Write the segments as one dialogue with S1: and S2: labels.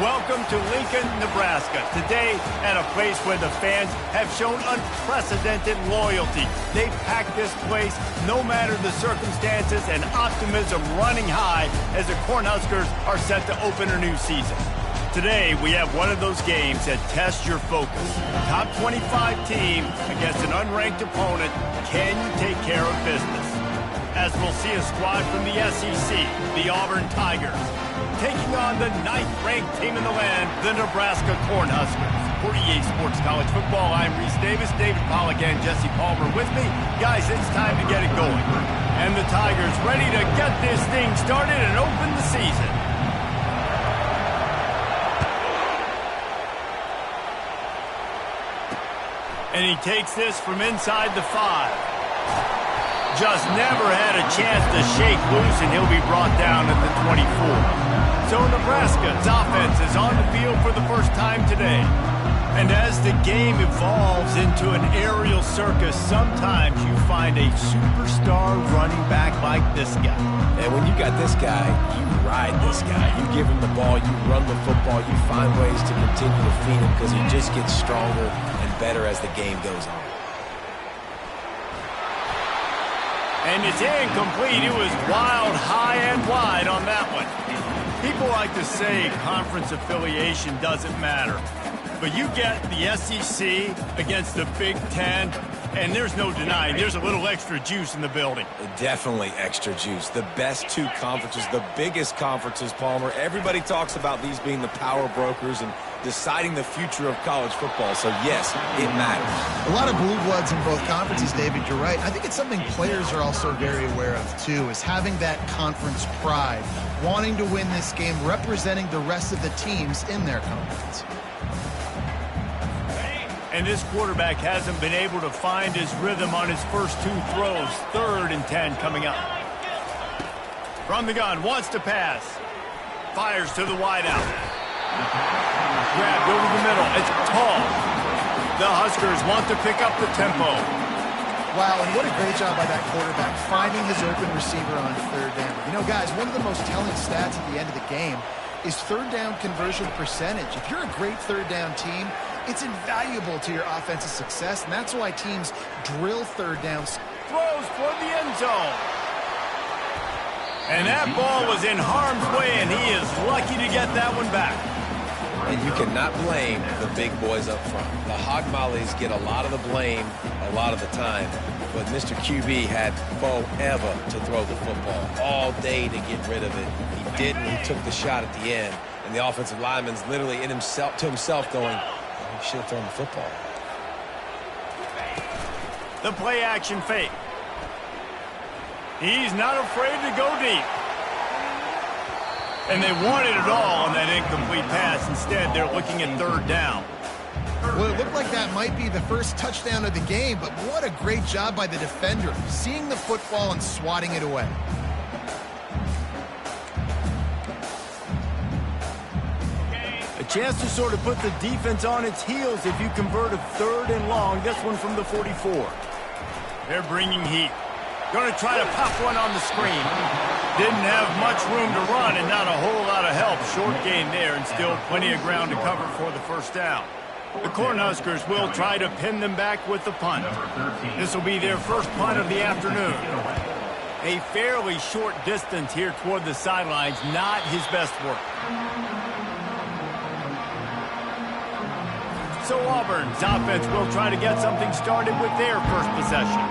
S1: Welcome to Lincoln, Nebraska. Today, at a place where the fans have shown unprecedented loyalty. They've packed this place no matter the circumstances, and optimism running high as the Cornhuskers are set to open a new season. Today, we have one of those games that tests your focus. Top 25 team against an unranked opponent. Can you take care of business? As we'll see a squad from the SEC, the Auburn Tigers, taking on the 9th-ranked team in the land, the Nebraska Cornhuskers. For EA Sports College Football, I'm Reese Davis, David Pollack, and Jesse Palmer with me. Guys, it's time to get it going. And the Tigers ready to get this thing started and open the season. And he takes this from inside the 5. Just never had a chance to shake loose, and he'll be brought down at the 24. So Nebraska's offense is on the field for the first time today. And as the game evolves into an aerial circus, sometimes you find a superstar running back like this guy.
S2: And when you got this guy, you ride this guy. You give him the ball, you run the football, you find ways to continue to feed him because he just gets stronger and better as the game goes on.
S1: And it's incomplete. It was wild, high and wide on that one. People like to say conference affiliation doesn't matter. But you get the SEC against the Big Ten, and there's no denying there's a little extra juice in the building.
S2: Definitely extra juice. The best two conferences, the biggest conferences, Palmer. Everybody talks about these being the power brokers and deciding the future of college football. So, yes, it matters.
S3: A lot of blue bloods in both conferences, David. You're right. I think it's something players are also very aware of, too, is having that conference pride, wanting to win this game, representing the rest of the teams in their conference.
S1: And this quarterback hasn't been able to find his rhythm on his first 2 throws. 3rd and 10 coming up. From the gun, wants to pass. Fires to the wideout. Grabbed over the middle. It's tall. The Huskers want to pick up the tempo.
S3: Wow, and what a great job by that quarterback, finding his open receiver on 3rd down. You know, guys, one of the most telling stats at the end of the game is 3rd down conversion percentage. If you're a great 3rd down team, it's invaluable to your offensive success, and that's why teams drill 3rd downs.
S1: Throws for the end zone. And that ball was in harm's way, and he is lucky to get that one back.
S2: And you cannot blame the big boys up front. The Hog Mollies get a lot of the blame a lot of the time, but Mr. QB had forever to throw the football, all day to get rid of it. He didn't. He took the shot at the end, and the offensive lineman's literally in himself to himself going, he should have thrown the football.
S1: The play action fake. He's not afraid to go deep. And they wanted it all on that incomplete pass. Instead, they're looking at 3rd down.
S3: Well, it looked like that might be the first touchdown of the game, but what a great job by the defender, seeing the football and swatting it away.
S1: A chance to sort of put the defense on its heels if you convert a 3rd and long. This one from the 44. They're bringing heat. Going to try to pop one on the screen. Didn't have much room to run and not a whole lot of help. Short gain there and still plenty of ground to cover for the 1st down. The Cornhuskers will try to pin them back with the punt. This will be their first punt of the afternoon. A fairly short distance here toward the sidelines, not his best work. So Auburn's offense will try to get something started with their first possession.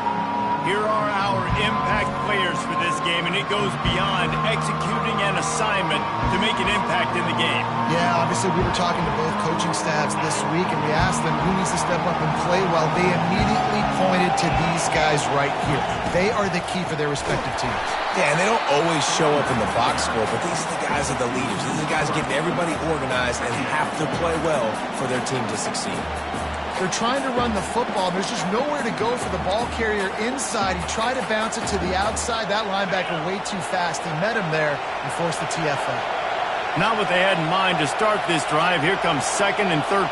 S1: Here are our impact players for this game, and it goes beyond executing an assignment to make an impact in the game.
S3: Yeah, obviously we were talking to both coaching staffs this week, and we asked them who needs to step up and play well. They immediately pointed to these guys right here. They are the key for their respective teams.
S2: Yeah, and they don't always show up in the box score, but these are the guys that are the leaders. These are the guys getting everybody organized and have to play well for their team to succeed.
S3: They're trying to run the football. There's just nowhere to go for the ball carrier inside. He tried to bounce it to the outside. That linebacker way too fast. He met him there and forced the TFL.
S1: Not what they had in mind to start this drive. Here comes 2nd and 13.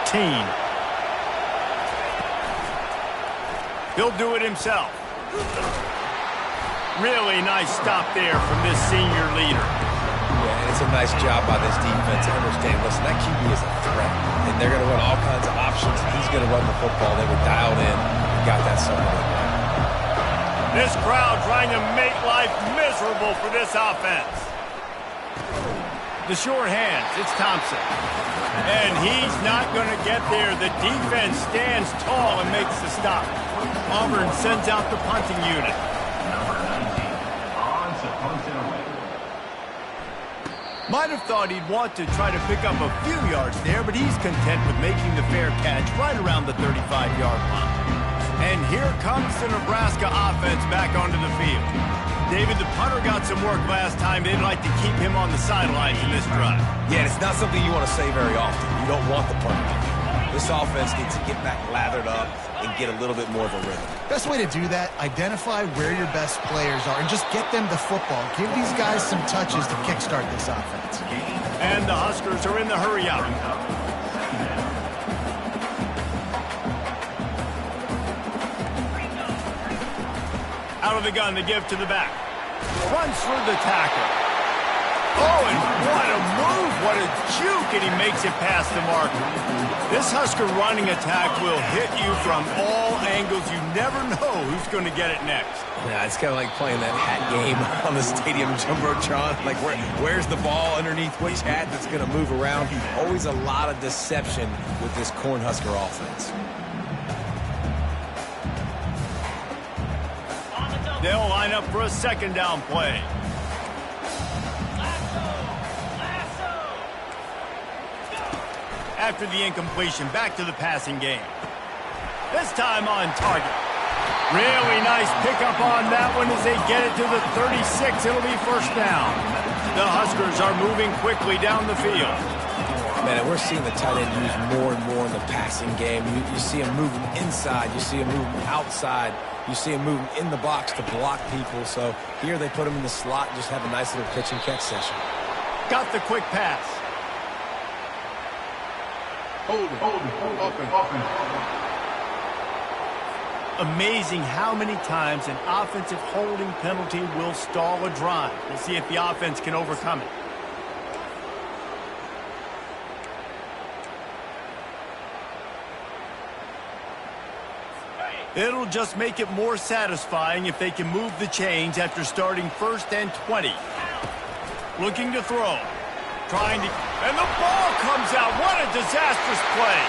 S1: He'll do it himself. Really nice stop there from this senior leader.
S2: Yeah, and it's a nice job by this defense to understand, listen, that QB is a threat, and they're going to run all kinds of options. He's going to run the football. They were dialed in and got that something like that.
S1: This crowd trying to make life miserable for this offense. The short hands, it's Thompson. And he's not going to get there. The defense stands tall and makes the stop. Auburn sends out the punting unit. Might have thought he'd want to try to pick up a few yards there, but he's content with making the fair catch right around the 35-yard line. And here comes the Nebraska offense back onto the field. David, the punter got some work last time. They'd like to keep him on the sidelines in this drive.
S2: Yeah, it's not something you want to say very often. You don't want the punter. This offense needs to get back lathered up and get a little bit more of a rhythm.
S3: Best way to do that, identify where your best players are and just get them the football. Give these guys some touches to kickstart this offense.
S1: And the Huskers are in the hurry-up. Out of the gun to give to the back. Runs through the tackle. Oh, and what a move, what a juke, and he makes it past the marker. This Husker running attack will hit you from all angles. You never know who's going to get it next.
S2: Yeah, it's kind of like playing that hat game on the stadium jumbotron. Like, where's the ball underneath which hat that's going to move around? Always a lot of deception with this Cornhusker offense.
S1: They'll line up for a second down play. After the incompletion, back to the passing game. This time on target. Really nice pickup on that one as they get it to the 36. It'll be first down. The Huskers are moving quickly down the field.
S2: Man, and we're seeing the tight end used more and more in the passing game. You see him moving inside. You see him moving outside. You see him moving in the box to block people. So here they put him in the slot and just have a nice little pitch and catch session.
S1: Got the quick pass.
S4: Open.
S1: Amazing how many times an offensive holding penalty will stall a drive. We'll see if the offense can overcome it. It'll just make it more satisfying if they can move the chains after starting 1st and 20. Looking to throw. Trying to... And the ball comes out. What a disastrous play.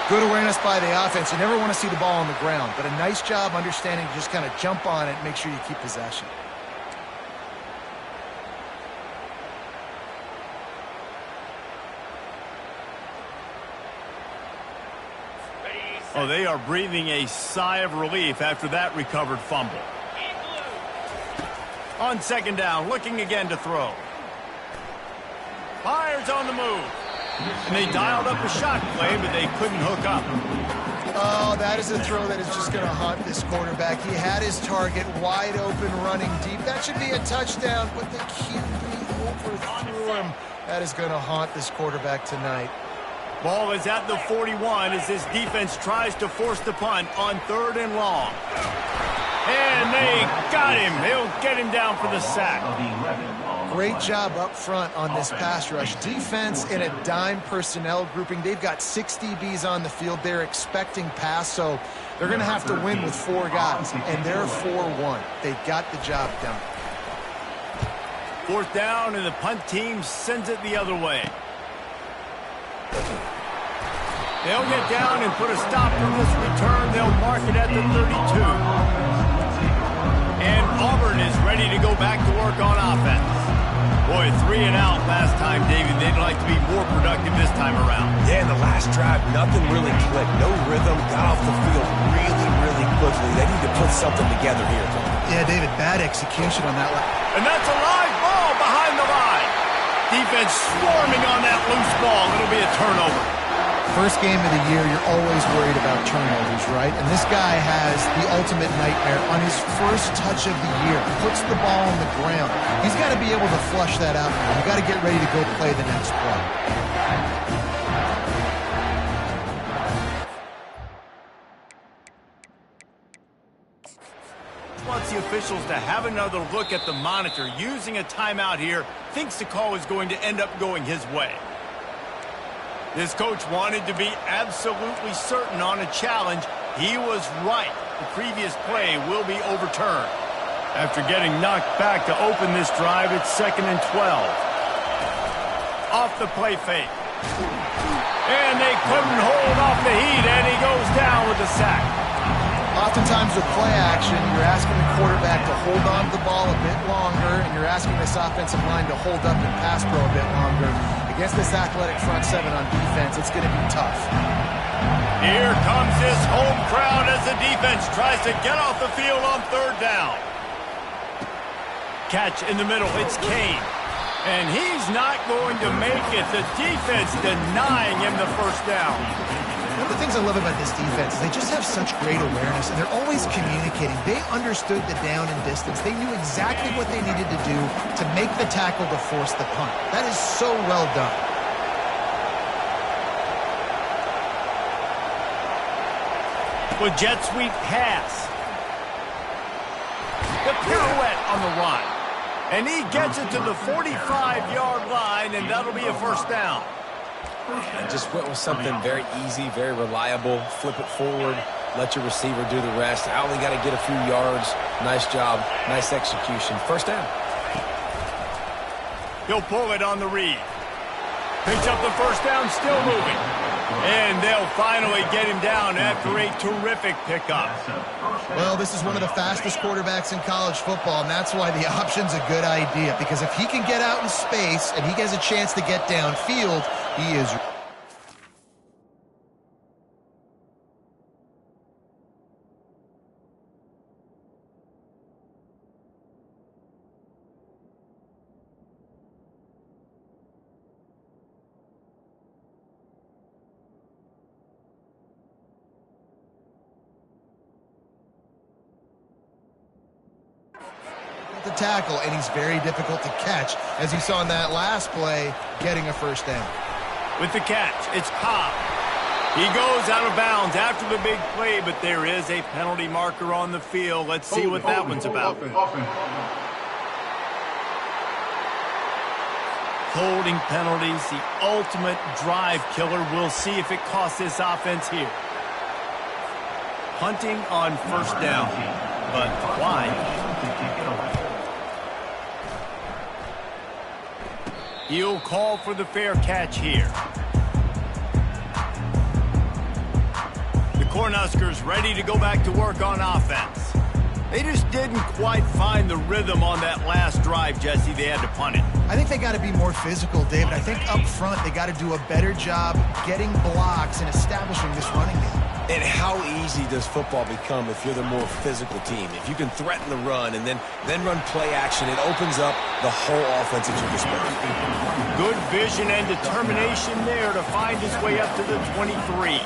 S3: Good awareness by the offense. You never want to see the ball on the ground, but a nice job understanding to just kind of jump on it and make sure you keep possession.
S1: Oh, they are breathing a sigh of relief after that recovered fumble. On second down, looking again to throw. Fires on the move. And they dialed up a shot play, but they couldn't hook up.
S3: Oh, that is a throw that is just going to haunt this quarterback. He had his target wide open, running deep. That should be a touchdown, but the QB overthrew him. That is going to haunt this quarterback tonight.
S1: Ball is at the 41 as this defense tries to force the punt on 3rd and long. And they got him. They'll get him down for the sack.
S3: Great job up front on this pass rush. Defense in a dime personnel grouping. They've got 6 DBs on the field. They're expecting pass, so they're going to have to win with 4 guys, and they're 4-1. They got the job done.
S1: 4th down, and the punt team sends it the other way. They'll get down and put a stop to this return. They'll mark it at the 32. And Auburn is ready to go back to work on offense. Boy, 3 and out last time, David. They'd like to be more productive this time around.
S2: Yeah, in the last drive, nothing really clicked. No rhythm, got off the field really quickly. They need to put something together here.
S3: Yeah, David, bad execution on that one.
S1: And that's a live ball behind the line. Defense swarming on that loose ball. It'll be a turnover.
S3: First game of the year, you're always worried about turnovers, right? And this guy has the ultimate nightmare on his first touch of the year. Puts the ball on the ground. He's got to be able to flush that out. You've got to get ready to go play the next play.
S1: Once the official officials to have another look at the monitor. Using a timeout here, thinks the call is going to end up going his way. This coach wanted to be absolutely certain on a challenge. He was right. The previous play will be overturned. After getting knocked back to open this drive, it's 2nd and 12. Off the play fake. And they couldn't hold off the heat, and he goes down with a sack.
S3: Oftentimes with play action, you're asking the quarterback to hold on to the ball a bit longer, and you're asking this offensive line to hold up and pass pro a bit longer. Against this athletic front seven on defense, it's going to be tough.
S1: Here comes this home crowd as the defense tries to get off the field on 3rd down. Catch in the middle, it's Kane. And he's not going to make it. The defense denying him the first down.
S3: One of the things I love about this defense is they just have such great awareness, and they're always communicating. They understood the down and distance. They knew exactly what they needed to do to make the tackle to force the punt. That is so well done.
S1: With jet sweep pass. The pirouette on the run. And he gets it to the 45-yard line, and that'll be a first down.
S2: And just went with something very easy, very reliable. Flip it forward, let your receiver do the rest. I only got to get a few yards. Nice job, nice execution. First down.
S1: He'll pull it on the read. Picks up the first down, still moving. And they'll finally get him down after a terrific pickup.
S3: Well, this is one of the fastest quarterbacks in college football, and that's why the option's a good idea. Because if he can get out in space and he gets a chance to get downfield, he is... the tackle, and he's very difficult to catch, as you saw in that last play, getting a first down.
S1: With the catch, it's Cobb. He goes out of bounds after the big play, but there is a penalty marker on the field. Let's see what that one's about. Holding penalties, the ultimate drive killer. We'll see if it costs this offense here. Punting on first down, but why? He'll call for the fair catch here. The Cornhuskers ready to go back to work on offense. They just didn't quite find the rhythm on that last drive, Jesse. They had to punt it.
S3: I think they got to be more physical, David. I think up front they got to do a better job getting blocks and establishing this running game.
S2: And how easy does football become if you're the more physical team? If you can threaten the run and then run play action, it opens up the whole offense at your disposal.
S1: Good vision and determination there to find his way up to the 23.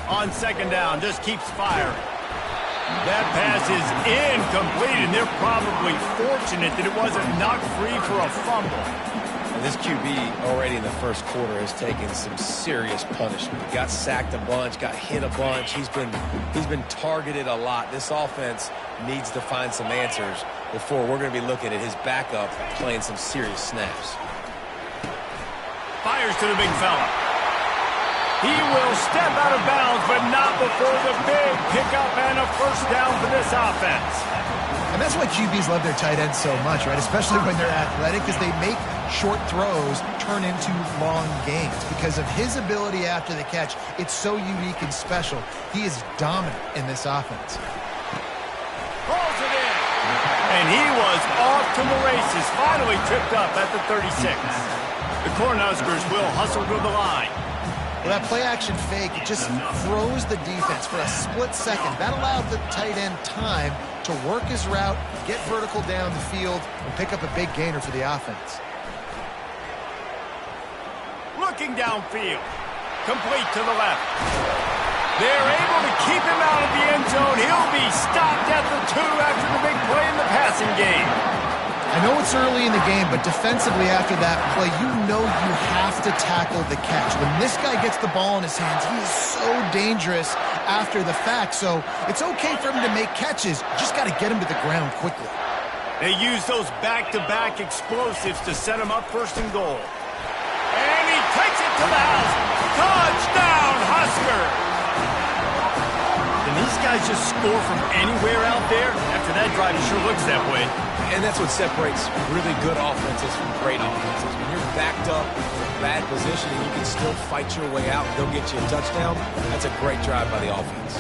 S1: On second down, just keeps firing. That pass is incomplete, and they're probably fortunate that it wasn't knocked free for a fumble.
S2: And this QB already in the first quarter has taken some serious punishment. Got sacked a bunch, got hit a bunch. He's been targeted a lot. This offense needs to find some answers before we're going to be looking at his backup playing some serious snaps.
S1: Fires to the big fella. He will step out of bounds, but not before the big pickup and a first down for this offense.
S3: And that's why QBs love their tight ends so much, right? Especially when they're athletic, because they make short throws turn into long gains. Because of his ability after the catch, it's so unique and special. He is dominant in this offense.
S1: Pulls it in. And he was off to the races, finally tripped up at the 36. The Cornhuskers will hustle to the line.
S3: Well, that play-action fake, it just froze the defense for a split second. That allowed the tight end time to work his route, get vertical down the field, and pick up a big gainer for the offense.
S1: Looking downfield. Complete to the left. They're able to keep him out of the end zone. He'll be stopped at the 2 after the big play in the passing game.
S3: I know it's early in the game, but defensively after that play, you know you have to tackle the catch. When this guy gets the ball in his hands, he is so dangerous after the fact, so it's okay for him to make catches. Just got to get him to the ground quickly.
S1: They use those back-to-back explosives to set him up first and goal. And he takes it to the house. Touchdown, Huskers! Can these guys just score from anywhere out there? After that drive, it sure looks that way.
S2: And that's what separates really good offenses from great offenses. When you're backed up in a bad position and you can still fight your way out and go get you a touchdown, that's a great drive by the offense.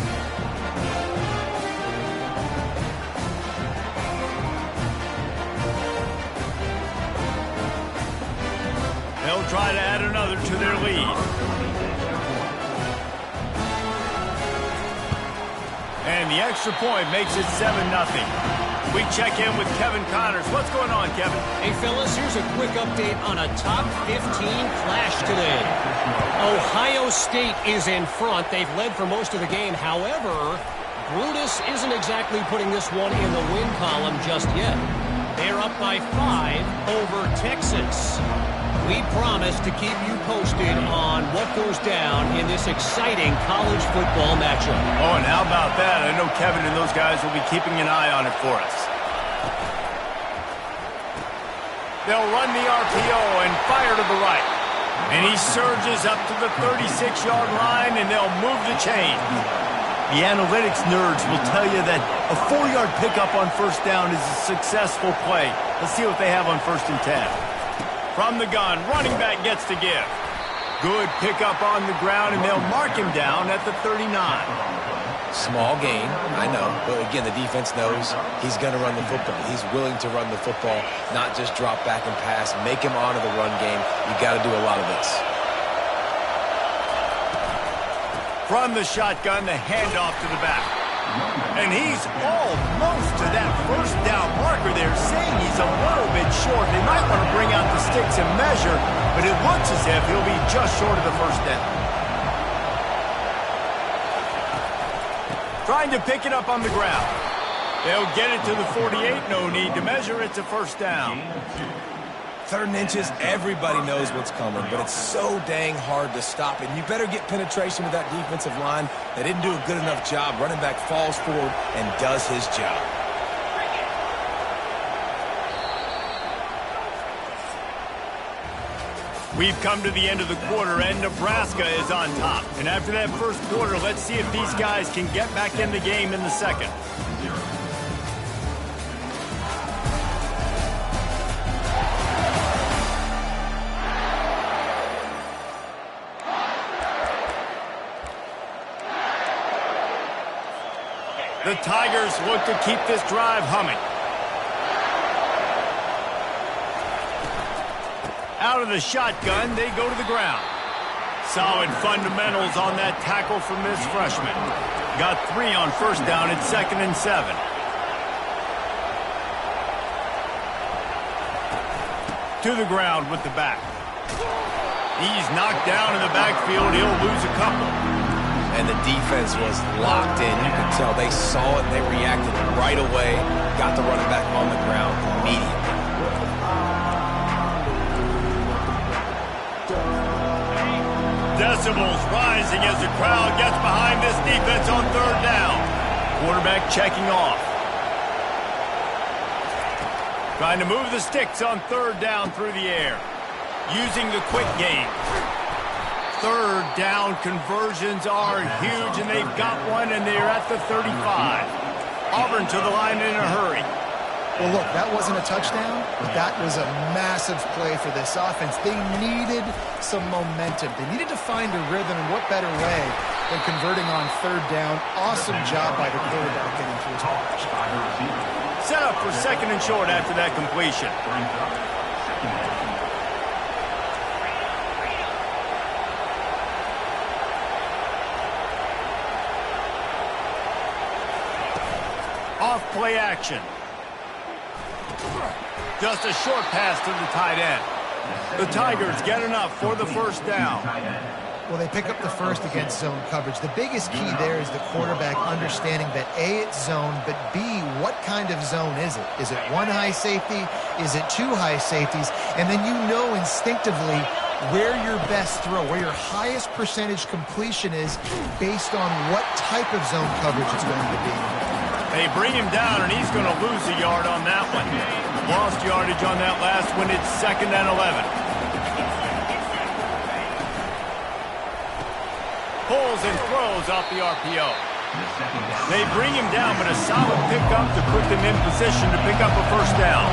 S1: They'll try to add another to their lead. And the extra point makes it 7-0. We check in with Kevin Connors. What's going on, Kevin?
S4: Hey, fellas, here's a quick update on a top 15 clash today. Ohio State is in front. They've led for most of the game. However, Brutus isn't exactly putting this one in the win column just yet. They're up by 5 over Texas. We promise to keep you posted on what goes down in this exciting college football matchup.
S1: Oh, and how about that? I know Kevin and those guys will be keeping an eye on it for us. They'll run the RPO and fire to the right. And he surges up to the 36-yard line, and they'll move the chain. The analytics nerds will tell you that a 4-yard pickup on first down is a successful play. Let's see what they have on 1st and 10. From the gun, running back gets to give. Good pickup on the ground, and they'll mark him down at the 39.
S2: Small gain, I know, but again, the defense knows he's going to run the football. He's willing to run the football, not just drop back and pass, make him honor the run game. You got to do a lot of this.
S1: From the shotgun, the handoff to the back. And he's almost to that first down marker there, saying he's a little bit short. They might want to bring out the sticks and measure, but it looks as if he'll be just short of the first down. Trying to pick it up on the ground. They'll get it to the 48. No need to measure. It's a first down.
S2: 3rd and inches, everybody knows what's coming, but it's so dang hard to stop it. And you better get penetration with that defensive line. They didn't do a good enough job. Running back falls forward and does his job.
S1: We've come to the end of the quarter, and Nebraska is on top. And after that first quarter, let's see if these guys can get back in the game in the second. The Tigers look to keep this drive humming. Out of the shotgun, they go to the ground. Solid fundamentals on that tackle from this freshman. Got 3 on first down at 2nd and 7. To the ground with the back. He's knocked down in the backfield. He'll lose a couple.
S2: And the defense was locked in. You could tell they saw it, they reacted right away, got the running back on the ground immediately.
S1: Decibels rising as the crowd gets behind this defense on 3rd down. Quarterback checking off. Trying to move the sticks on 3rd down through the air. Using the quick game. 3rd down conversions are huge, and they've got one, and they're at the 35. Auburn to the line in a hurry.
S3: Well, look, that wasn't a touchdown, but that was a massive play for this offense. They needed some momentum. They needed to find a rhythm, and what better way than converting on 3rd down. Awesome job by the quarterback getting to his position.
S1: Set up for 2nd and short after that completion. Off play action. Just a short pass to the tight end. The Tigers get enough for the first down.
S3: Well, they pick up the first against zone coverage. The biggest key there is the quarterback understanding that A, it's zone, but B, what kind of zone is it? Is it one high safety? Is it two high safeties? And then you know instinctively where your best throw, where your highest percentage completion is based on what type of zone coverage it's going to be.
S1: They bring him down, and he's going to lose a yard on that one. Lost yardage on that last one. It's 2nd and 11. Pulls and throws off the RPO. They bring him down, but a solid pickup to put them in position to pick up a first down.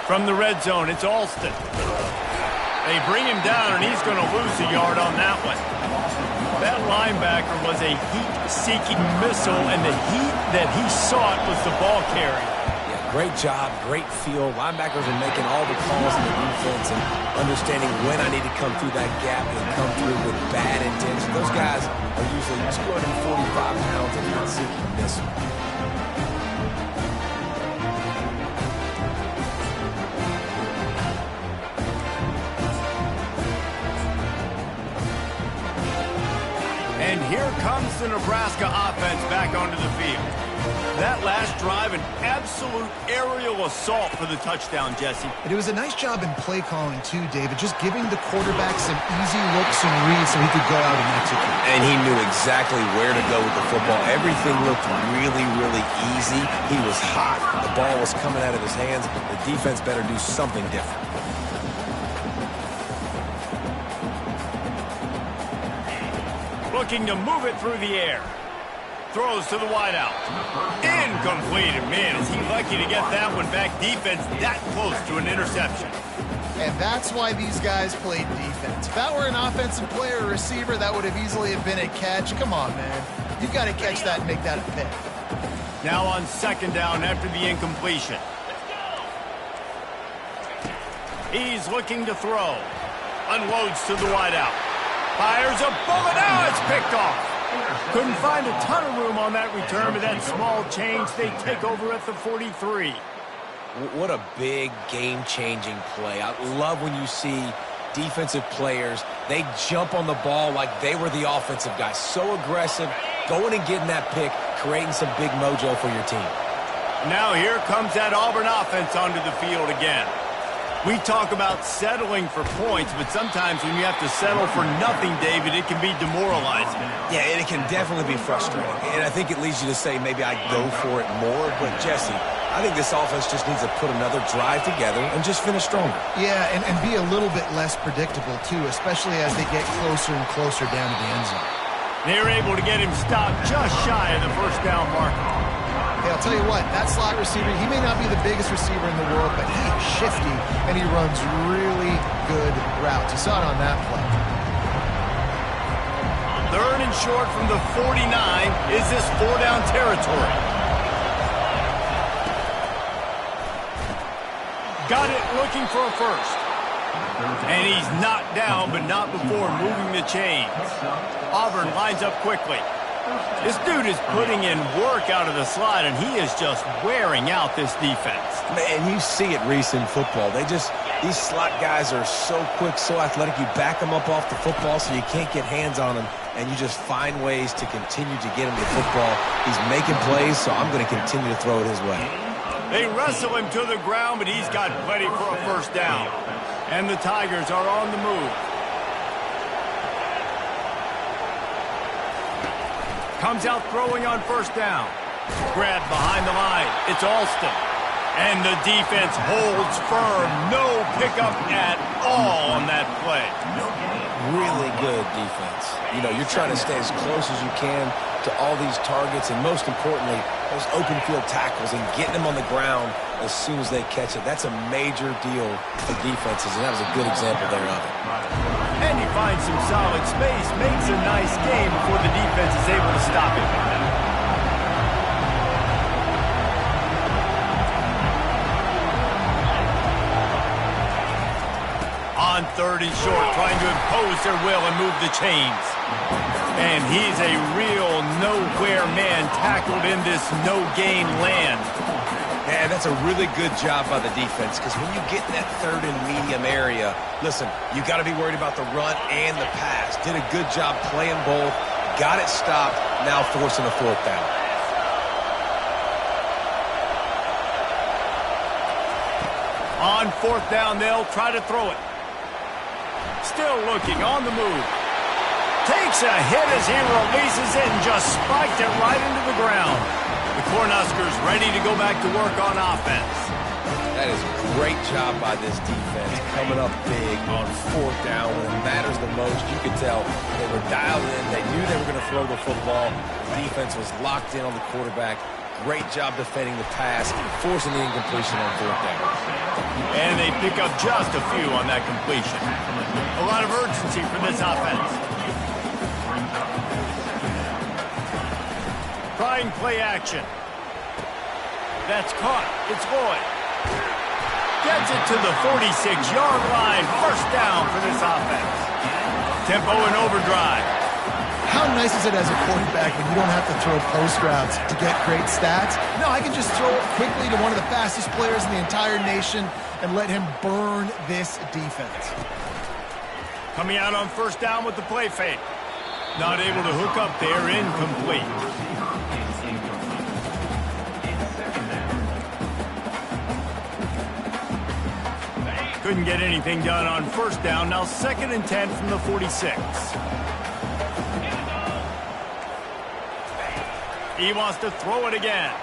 S1: From the red zone, it's Alston. They bring him down, and he's going to lose a yard on that one. That linebacker was a heat-seeking missile, and the heat that he sought was the ball carrier.
S2: Yeah, great job, great feel. Linebackers are making all the calls in the defense and understanding when I need to come through that gap and come through with bad intention. Those guys are usually 245 pounds and not seeking a missile.
S1: And here comes the Nebraska offense back onto the field. That last drive, an absolute aerial assault for the touchdown, Jesse.
S3: And it was a nice job in play calling, too, David, just giving the quarterback some easy looks and reads so he could go out and execute.
S2: And he knew exactly where to go with the football. Everything looked really, really easy. He was hot. The ball was coming out of his hands. The defense better do something different.
S1: Looking to move it through the air. Throws to the wideout. Incomplete. And man, is he lucky to get that one back. Defense that close to an interception.
S3: And that's why these guys played defense. If that were an offensive player or receiver, that would have easily have been a catch. Come on, man. You've got to catch that and make that a pick.
S1: Now on 2nd down after the incompletion. He's looking to throw. Unloads to the wideout. Fires a bullet. Now it's picked off. Couldn't find a ton of room on that return, but that small change, they take over at the 43.
S2: What a big game-changing play. I love when you see defensive players, they jump on the ball like they were the offensive guys. So aggressive, going and getting that pick, creating some big mojo for your team.
S1: Now here comes that Auburn offense onto the field again. We talk about settling for points, but sometimes when you have to settle for nothing, David, it can be demoralizing.
S2: Yeah, and it can definitely be frustrating. And I think it leads you to say maybe I'd go for it more. But, Jesse, I think this offense just needs to put another drive together and just finish stronger.
S3: Yeah, and be a little bit less predictable, too, especially as they get closer and closer down to the end zone.
S1: They're able to get him stopped just shy of the first down marker.
S3: Hey, I'll tell you what, that slot receiver, he may not be the biggest receiver in the world, but he is shifty, and he runs really good routes. You saw it on that play.
S1: 3rd and short from the 49. Is this 4-down territory? Got it looking for a first. And he's knocked down, but not before moving the chains. Auburn lines up quickly. This dude is putting in work out of the slot, and he is just wearing out this defense.
S2: Man, you see it, Reese, in football. These slot guys are so quick, so athletic. You back them up off the football so you can't get hands on them, and you just find ways to continue to get him the football. He's making plays, so I'm going to continue to throw it his way.
S1: They wrestle him to the ground, but he's got plenty for a first down. And the Tigers are on the move. Comes out throwing on first down. Grabbed behind the line. It's Alston. And the defense holds firm. No pickup at all on that play.
S2: Really good defense. You know, you're trying to stay as close as you can to all these targets, and most importantly, those open field tackles and getting them on the ground as soon as they catch it. That's a major deal for defenses, and that was a good example there of it.
S1: And he finds some solid space, makes a nice game before the defense is able to stop him. On 3rd and short, trying to impose their will and move the chains. And he's a real nowhere man tackled in this no-gain land.
S2: Man, that's a really good job by the defense, because when you get in that third and medium area, listen, you got to be worried about the run and the pass. Did a good job playing both, got it stopped, now forcing a fourth down.
S1: On fourth down, they'll try to throw it. Still looking on the move. Takes a hit as he releases it and just spiked it right into the ground. The Cornhuskers ready to go back to work on offense.
S2: That is a great job by this defense, coming up big on fourth down when it matters the most. You could tell they were dialed in. They knew they were going to throw the football. The defense was locked in on the quarterback. Great job defending the pass, forcing the incompletion on fourth down.
S1: And they pick up just a few on that completion. A lot of urgency for this offense. Trying play action. That's caught. It's Lloyd. Gets it to the 46-yard line. First down for this offense. Tempo and overdrive.
S3: How nice is it as a quarterback when you don't have to throw post routes to get great stats? No, I can just throw it quickly to one of the fastest players in the entire nation and let him burn this defense.
S1: Coming out on first down with the play fake. Not able to hook up there, incomplete. Couldn't get anything done on first down. Now 2nd and 10 from the 46. He wants to throw it again.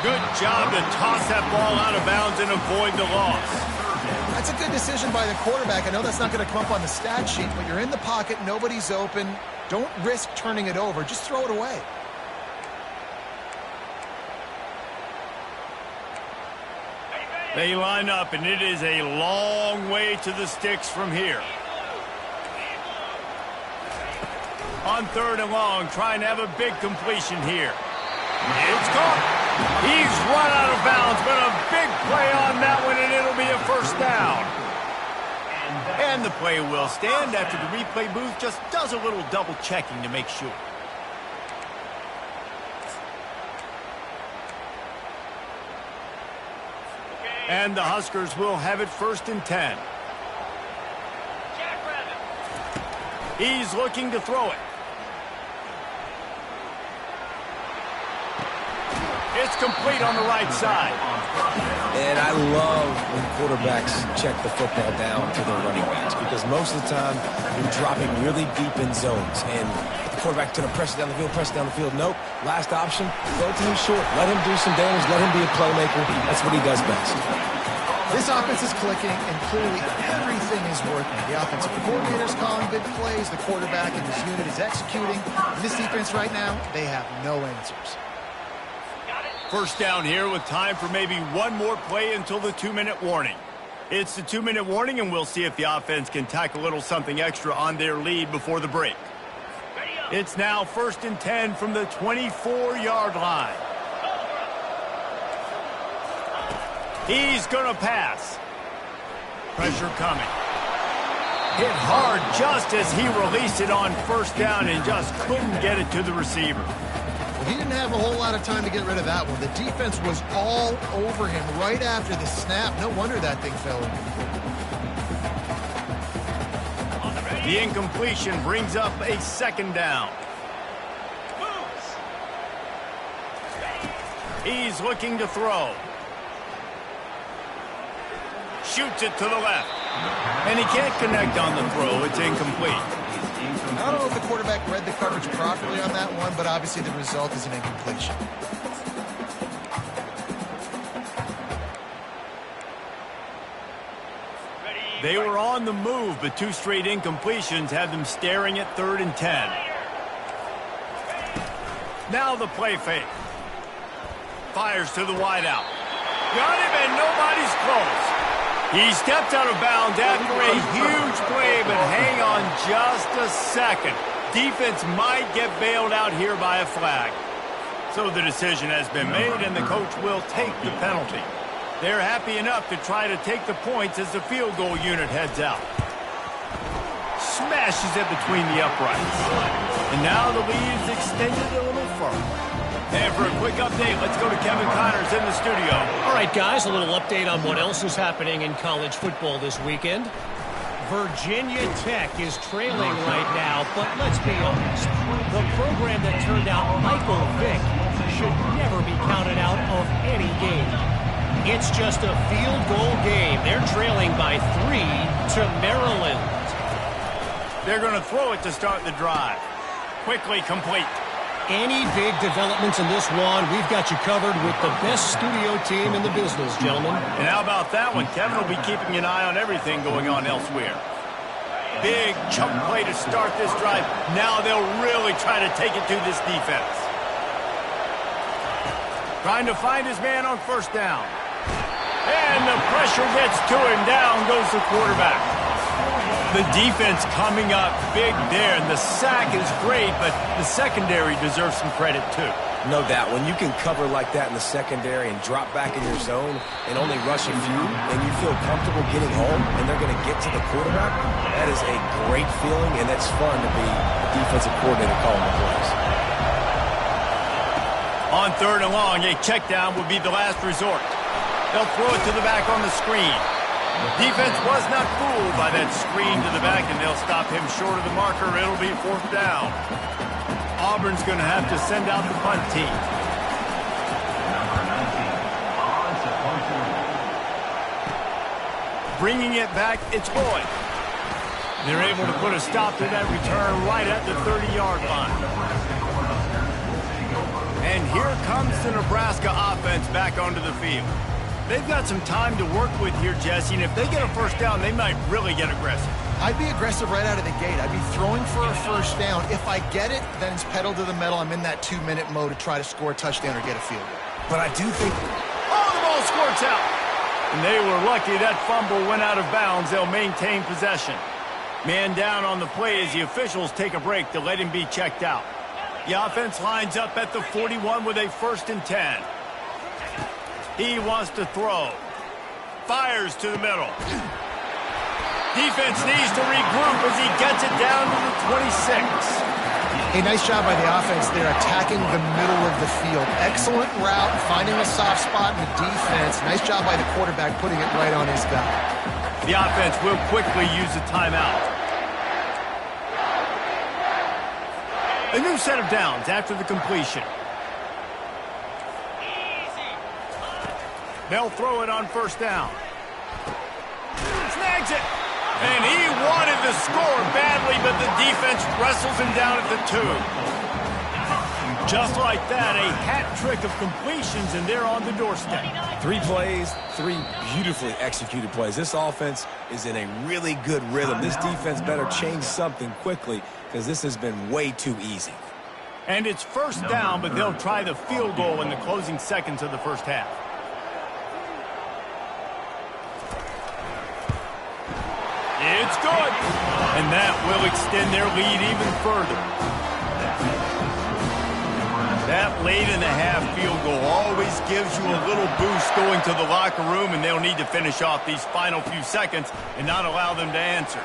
S1: Good job to toss that ball out of bounds and avoid the loss.
S3: That's a good decision by the quarterback. I know that's not going to come up on the stat sheet, but you're in the pocket, nobody's open. Don't risk turning it over. Just throw it away.
S1: They line up, and it is a long way to the sticks from here. On 3rd and long, trying to have a big completion here. It's caught. He's run out of bounds, but a big play on that one, and it'll be a first down. And the play will stand after the replay booth just does a little double checking to make sure. And the Huskers will have it 1st and 10. He's looking to throw it. It's complete on the right side.
S2: And I love when quarterbacks check the football down to their running backs, because most of the time you're dropping really deep in zones, and the quarterback's going to press it down the field, Nope. Last option, throw it to him short. Let him do some damage. Let him be a playmaker. That's what he does best.
S3: This offense is clicking, and clearly everything is working. The offensive coordinator's calling good plays. The quarterback and his unit is executing. And this defense right now, they have no answers.
S1: First down here with time for maybe one more play until the 2-minute warning. It's the 2-minute warning, and we'll see if the offense can tack a little something extra on their lead before the break. It's now 1st and 10 from the 24-yard line. He's going to pass. Pressure coming. Hit hard just as he released it on first down and just couldn't get it to the receiver.
S3: Well, he didn't have a whole lot of time to get rid of that one. The defense was all over him right after the snap. No wonder that thing fell in.
S1: The incompletion brings up a 2nd down. He's looking to throw. Shoots it to the left. And he can't connect on the throw. It's incomplete.
S3: I don't know if the quarterback read the coverage properly on that one, but obviously the result is an incompletion.
S1: They were on the move, but 2 straight incompletions have them staring at 3rd and 10. Now the play fake. Fires to the wideout. Got him, and nobody's close. He stepped out of bounds after a huge play, but hang on just a second. Defense might get bailed out here by a flag. So the decision has been made, and the coach will take the penalty. They're happy enough to try to take the points as the field goal unit heads out. smashes it between the uprights. And now the lead is extended a little further. And for a quick update, let's go to Kevin Connors in the studio.
S4: All right, guys, a little update on what else is happening in college football this weekend. Virginia Tech is trailing right now, but let's be honest. The program that turned out Michael Vick should never be counted out of any game. It's just a field goal game. They're trailing by 3 to Maryland.
S1: They're going to throw it to start the drive. Quickly complete.
S4: Any big developments in this one, we've got you covered with the best studio team in the business, gentlemen.
S1: And how about that one? Kevin will be keeping an eye on everything going on elsewhere. Big chunk play to start this drive. Now they'll really try to take it to this defense. Trying to find his man on first down. And the pressure gets to him. Down goes the quarterback. The defense coming up big there, and the sack is great, but the secondary deserves some credit too.
S2: No doubt. When you can cover like that in the secondary and drop back in your zone and only rush a few, and you feel comfortable getting home, and they're going to get to the quarterback, that is a great feeling, and it's fun to be a defensive coordinator calling the plays.
S1: On 3rd and long, a check down would be the last resort. They'll throw it to the back on the screen. Defense was not fooled by that screen to the back, and they'll stop him short of the marker. It'll be 4th down. Auburn's going to have to send out the punt team. Bringing it back, it's Lloyd. They're able to put a stop to that return right at the 30-yard line. And here comes the Nebraska offense back onto the field. They've got some time to work with here, Jesse, and if they get a first down, they might really get aggressive.
S3: I'd be aggressive right out of the gate. I'd be throwing for a first down. If I get it, then it's pedal to the metal. I'm in that 2-minute mode to try to score a touchdown or get a field goal.
S2: But I do think...
S1: Oh, the ball squirts out. And they were lucky that fumble went out of bounds. They'll maintain possession. Man down on the play as the officials take a break to let him be checked out. The offense lines up at the 41 with a 1st and 10. He wants to throw. Fires to the middle. Defense needs to regroup as he gets it down to the 26.
S3: A nice job by the offense there, attacking the middle of the field. Excellent route, finding a soft spot in the defense. Nice job by the quarterback putting it right on his guy.
S1: The offense will quickly use a timeout. A new set of downs after the completion. They'll throw it on first down. Snags it. And he wanted to score badly, but the defense wrestles him down at the 2. Just like that, a hat trick of completions, and they're on the doorstep.
S2: 3 plays, 3 beautifully executed plays. This offense is in a really good rhythm. This defense better change something quickly because this has been way too easy.
S1: And it's first down, but they'll try the field goal in the closing seconds of the first half. It's good. And that will extend their lead even further. That late in the half field goal always gives you a little boost going to the locker room, and they'll need to finish off these final few seconds and not allow them to answer.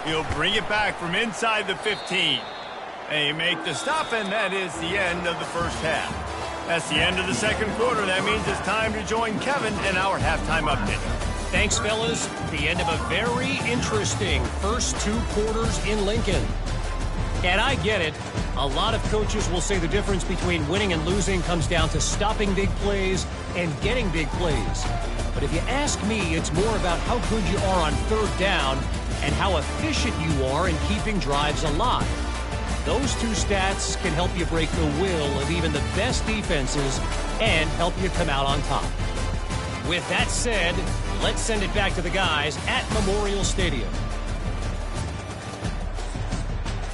S1: He'll bring it back from inside the 15. They make the stop, and that is the end of the first half. That's the end of the second quarter. That means it's time to join Kevin in our halftime update.
S4: Thanks, fellas. The end of a very interesting first 2 quarters in Lincoln. And I get it. A lot of coaches will say the difference between winning and losing comes down to stopping big plays and getting big plays. But if you ask me, it's more about how good you are on 3rd down and how efficient you are in keeping drives alive. Those 2 stats can help you break the will of even the best defenses and help you come out on top. With that said, let's send it back to the guys at Memorial Stadium.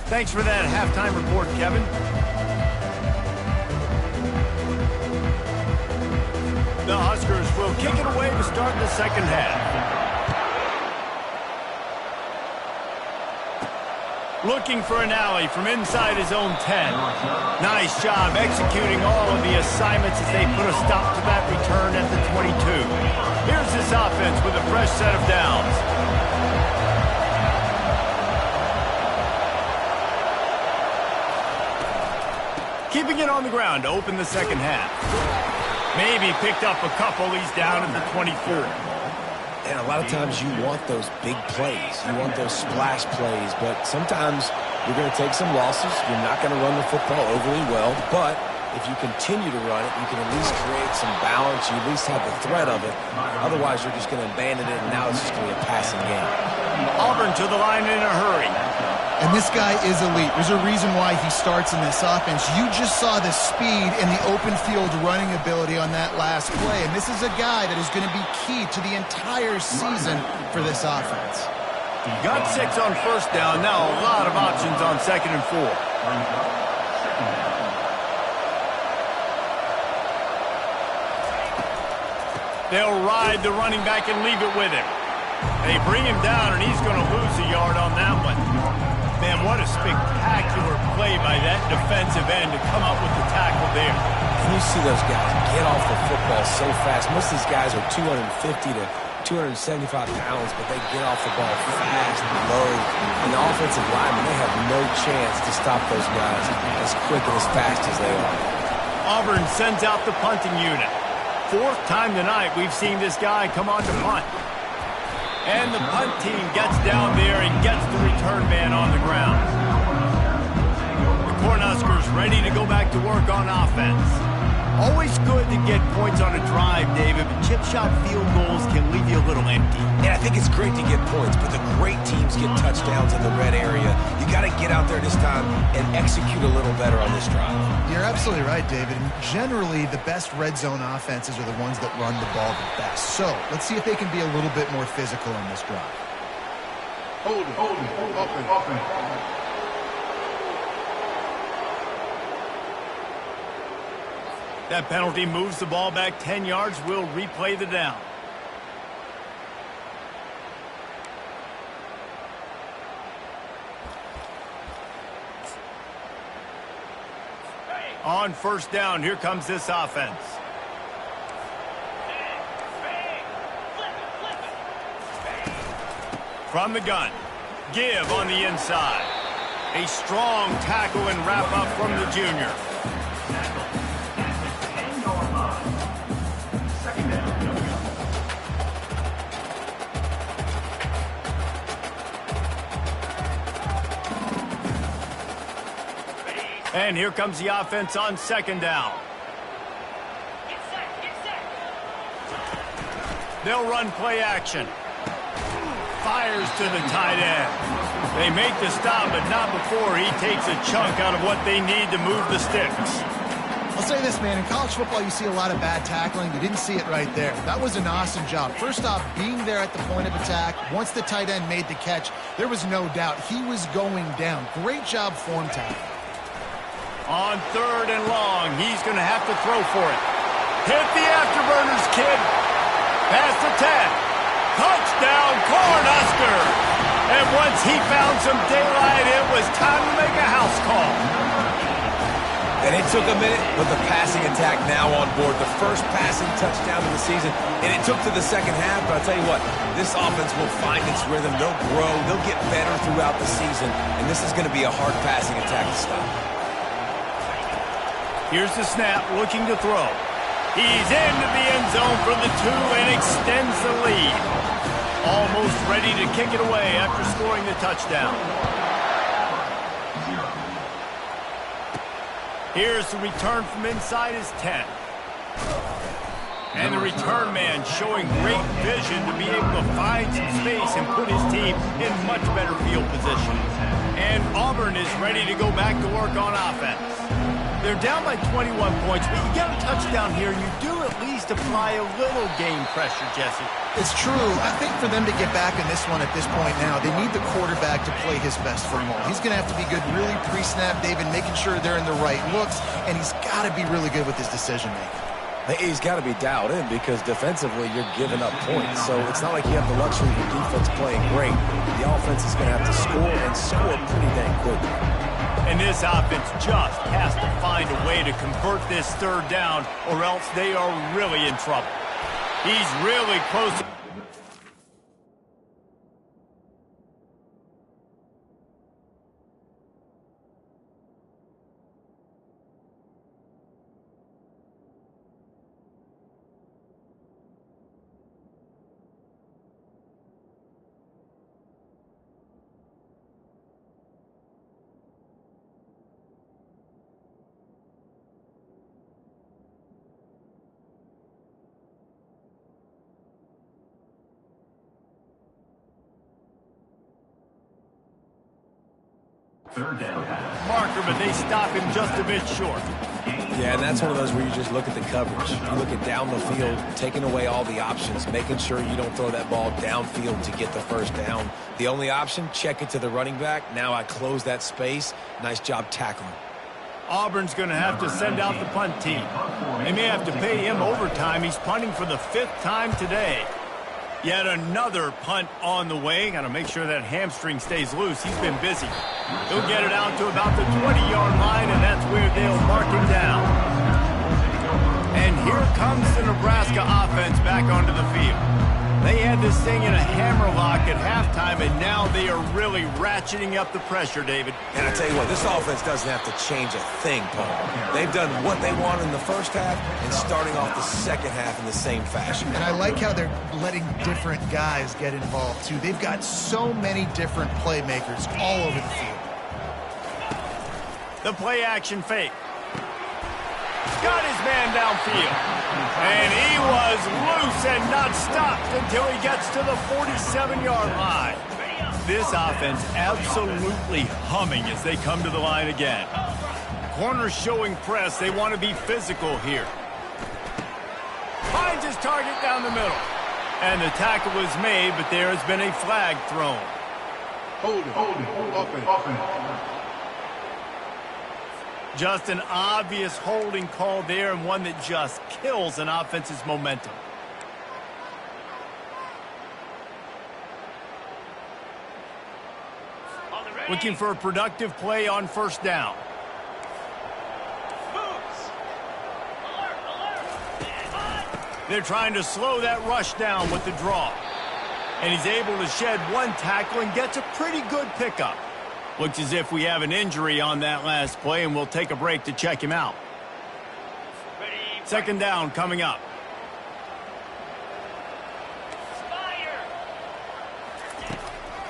S1: Thanks for that halftime report, Kevin. The Huskers will kick it away to start the second half. Looking for an alley from inside his own 10. Nice job executing all of the assignments as they put a stop to that return at the 22. Here's this offense with a fresh set of downs. Keeping it on the ground to open the second half. Maybe picked up a couple. He's down at the 24.
S2: And a lot of times you want those big plays. You want those splash plays. But sometimes you're going to take some losses. You're not going to run the football overly well. But if you continue to run it, you can at least create some balance. You at least have the threat of it. Otherwise, you're just going to abandon it, and now it's just going to be a passing game.
S1: Auburn to the line in a hurry.
S3: And this guy is elite. There's a reason why he starts in this offense. You just saw the speed and the open field running ability on that last play. And this is a guy that is going to be key to the entire season for this offense.
S1: Got 6 on first down. Now a lot of options on 2nd and 4. They'll ride the running back and leave it with him. They bring him down, and he's going to lose a yard on that one. Man, what a spectacular play by that defensive end to come up with the tackle there.
S2: And you see those guys get off the football so fast. Most of these guys are 250 to 275 pounds, but they get off the ball fast and low. And the offensive linemen, they have no chance to stop those guys as quick and as fast as they are.
S1: Auburn sends out the punting unit. 4th time tonight we've seen this guy come on to punt. And the punt team gets down there and gets the return man on the ground. The Cornhuskers ready to go back to work on offense. Always good to get points on a drive, David, but chip shot field goals can leave you a little empty.
S2: Yeah, I think it's great to get points, but the great teams get touchdowns in the red area. You got to get out there this time and execute a little better on this drive.
S3: You're absolutely right, David. And generally, the best red zone offenses are the ones that run the ball the best. So let's see if they can be a little bit more physical in this drive.
S5: Hold it, open.
S1: That penalty moves the ball back 10 yards. We'll replay the down. On first down, here comes this offense. From the gun, give on the inside. A strong tackle and wrap up from the junior. And here comes the offense on 2nd down. They'll run play action. Fires to the tight end. They make the stop, but not before he takes a chunk out of what they need to move the sticks.
S3: I'll say this, man. In college football, you see a lot of bad tackling. You didn't see it right there. That was an awesome job. First off, being there at the point of attack. Once the tight end made the catch, there was no doubt he was going down. Great job form tackle.
S1: On 3rd and long, he's going to have to throw for it. Hit the afterburners, kid. Past the 10. Touchdown, Cornhuskers. And once he found some daylight, it was time to make a house call.
S2: And it took a minute, but the passing attack now on board. The first passing touchdown of the season, and it took to the second half. But I'll tell you what, this offense will find its rhythm. They'll grow. They'll get better throughout the season. And this is going to be a hard passing attack to stop.
S1: Here's the snap, looking to throw. He's into the end zone for the 2 and extends the lead. Almost ready to kick it away after scoring the touchdown. Here's the return from inside his 10. And the return man showing great vision to be able to find some space and put his team in much better field position. And Auburn is ready to go back to work on offense. They're down by 21 points, but you get a touchdown here, you do at least apply a little game pressure, Jesse.
S3: It's true. I think for them to get back in this one at this point now, they need the quarterback to play his best football. He's going to have to be good really pre-snap, David, making sure they're in the right looks, and he's got to be really good with his decision-making.
S2: He's got to be dialed in because defensively you're giving up points. So it's not like you have the luxury of your defense playing great. The offense is going to have to score and score pretty dang quickly.
S1: And this offense just has to find a way to convert this 3rd down or else they are really in trouble. He's really close to marker, but they stop him just a bit short.
S2: Yeah, and that's one of those where you just look at the coverage. You look at down the field, taking away all the options, making sure you don't throw that ball downfield to get the first down. The only option, check it to the running back. Now I close that space. Nice job tackling.
S1: Auburn's going to have to send out the punt team. They may have to pay him overtime. He's punting for the 5th time today. Yet another punt on the way. Got to make sure that hamstring stays loose. He's been busy. He'll get it out to about the 20-yard line, and that's where they'll mark him down. And here comes the Nebraska offense back onto the field. They had this thing in a hammerlock at halftime, and now they are really ratcheting up the pressure, David.
S2: And I tell you what, this offense doesn't have to change a thing, Paul. They've done what they wanted in the first half and starting off the second half in the same fashion.
S3: And I like how they're letting different guys get involved, too. They've got so many different playmakers all over the field.
S1: The play-action fake. Got his man downfield. And he was loose and not stopped until he gets to the 47-yard line. This offense absolutely humming as they come to the line again. Corners showing press. They want to be physical here. Finds his target down the middle. And the tackle was made, but there has been a flag thrown.
S5: Hold it. Offense.
S1: Just an obvious holding call there, and one that just kills an offense's momentum. Looking for a productive play on first down. They're trying to slow that rush down with the draw. And he's able to shed one tackle and gets a pretty good pickup. Looks as if we have an injury on that last play, and we'll take a break to check him out. Second down coming up.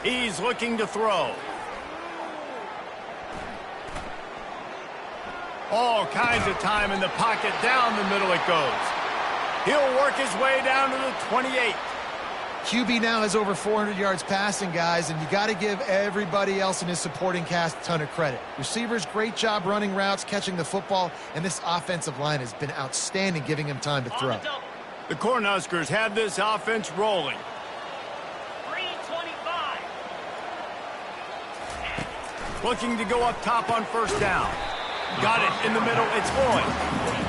S1: He's looking to throw. All kinds of time in the pocket. Down the middle it goes. He'll work his way down to the 28.
S3: QB now has over 400 yards passing, guys, and you got to give everybody else in his supporting cast a ton of credit. Receivers, great job running routes, catching the football, and this offensive line has been outstanding, giving him time to throw.
S1: The Cornhuskers have this offense rolling.
S6: 325.
S1: Looking to go up top on first down. Got it in the middle. It's Boyd.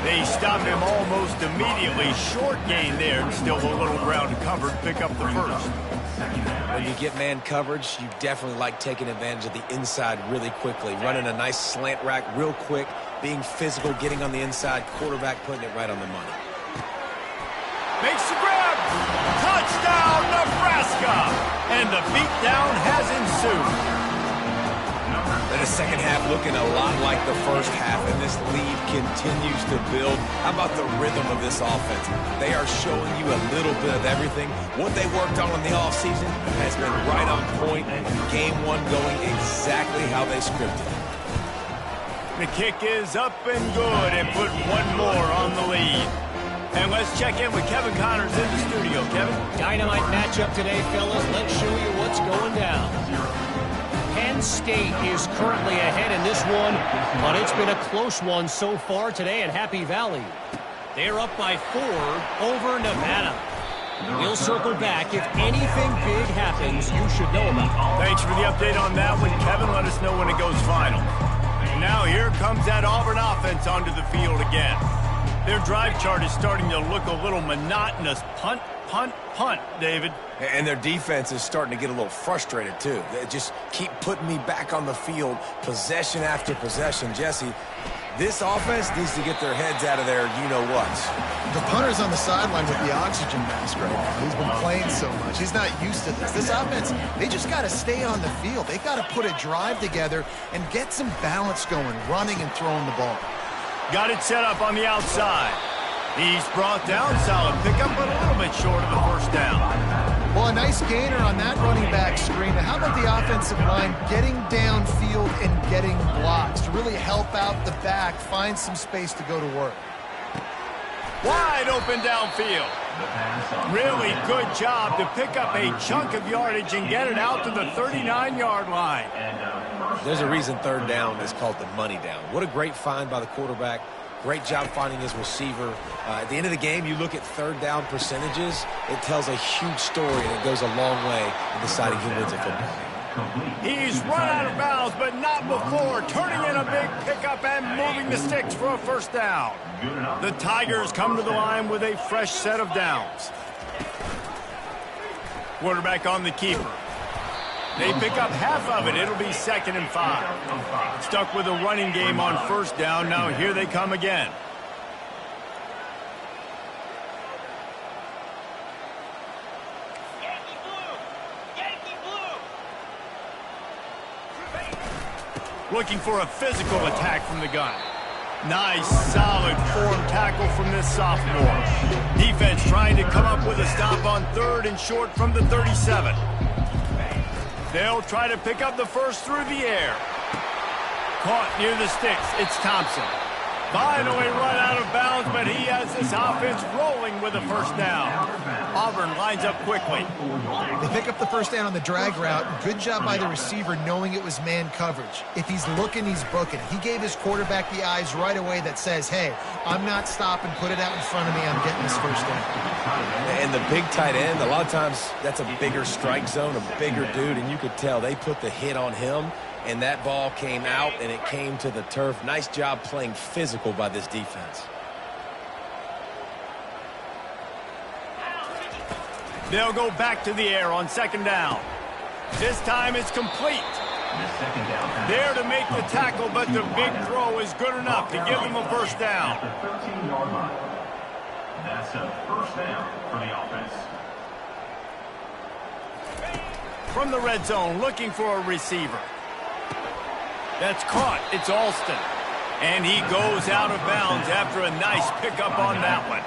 S1: They stop him almost immediately. Short gain there, and still a little ground covered. Pick up the first.
S2: When you get man coverage, you definitely like taking advantage of the inside really quickly. Running a nice slant rack real quick, being physical, getting on the inside, quarterback putting it right on the money.
S1: Makes the grab. Touchdown, Nebraska. And the beatdown has ensued.
S2: And the second half looking a lot like the first half, and this lead continues to build. How about the rhythm of this offense? They are showing you a little bit of everything. What they worked on in the offseason has been right on point. Game one going exactly how they scripted.
S1: The kick is up and good, and put one more on the lead. And let's check in with Kevin Connors in the studio. Kevin?
S4: Dynamite matchup today, fellas. Let's show you what's going down. Penn State is currently ahead in this one, but it's been a close one so far today at Happy Valley. They're up by 4 over Nevada. We'll circle back. If anything big happens, you should know about it.
S1: Thanks for the update on that one, Kevin. Let us know when it goes final. Now here comes that Auburn offense onto the field again. Their drive chart is starting to look a little monotonous. Punt, punt, punt, David.
S2: And their defense is starting to get a little frustrated, too. They just keep putting me back on the field, possession after possession. Jesse, this offense needs to get their heads out of their you-know-whats.
S3: The punter's on the sideline with the oxygen mask right now. He's been playing so much. He's not used to this. This offense, they just got to stay on the field. They got to put a drive together and get some balance going, running and throwing the ball.
S1: Got it set up on the outside. He's brought down. Solid pickup, but a little bit short of the first down.
S3: Well, a nice gainer on that running back screen. How about the offensive line getting downfield and getting blocks to really help out the back, find some space to go to work?
S1: Wide open downfield. Really good job to pick up a chunk of yardage and get it out to the 39-yard line.
S2: There's a reason third down is called the money down. What a great find by the quarterback. Great job finding his receiver. At the end of the game, you look at third down percentages. It tells a huge story, and it goes a long way in deciding who wins a football game.
S1: He's run out of bounds, but not before. Turning in a big pickup and moving the sticks for a first down. The Tigers come to the line with a fresh set of downs. Quarterback on the keeper. They pick up half of it. It'll be 2nd and 5. Stuck with a running game on first down. Now here they come again. Looking for a physical attack from the gun. Nice, solid form tackle from this sophomore. Defense trying to come up with a stop on 3rd and short from the 37. They'll try to pick up the first through the air. Caught near the sticks. It's Thompson. Finally run out of bounds, but he has this offense rolling with a first down. Auburn lines up quickly.
S3: They pick up the first down on the drag route. Good job by the receiver knowing it was man coverage. If he's looking, he's booking. He gave his quarterback the eyes right away that says, hey, I'm not stopping. Put it out in front of me. I'm getting this first down.
S2: And the big tight end, a lot of times that's a bigger strike zone, a bigger dude, and you could tell they put the hit on him. And that ball came out, and it came to the turf. Nice job playing physical by this defense.
S1: They'll go back to the air on 2nd down. This time it's complete. There to make the tackle, but the big throw is good enough to give them a first down.
S6: That's a first down for the offense.
S1: From the red zone, looking for a receiver. That's caught. It's Alston. And he goes out of bounds after a nice pickup on that one.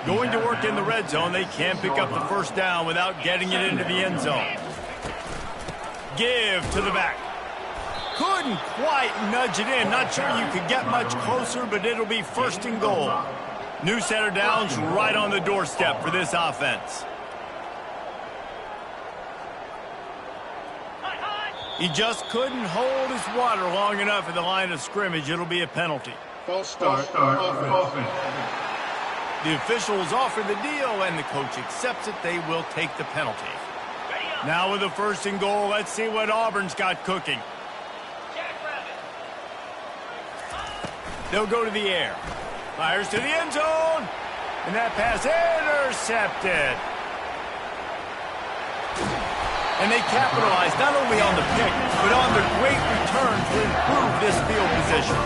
S1: Going to work in the red zone, they can't pick up the first down without getting it into the end zone. Give to the back. Couldn't quite nudge it in. Not sure you could get much closer, but it'll be 1st and goal. New set of downs right on the doorstep for this offense. He just couldn't hold his water long enough at the line of scrimmage. It'll be a penalty.
S5: False start. Offense.
S1: The officials offer the deal, and the coach accepts it. They will take the penalty. Now with the 1st and goal, let's see what Auburn's got cooking. They'll go to the air. Fires to the end zone. And that pass intercepted. And they capitalize not only on the pick, but on the great return to improve this field position.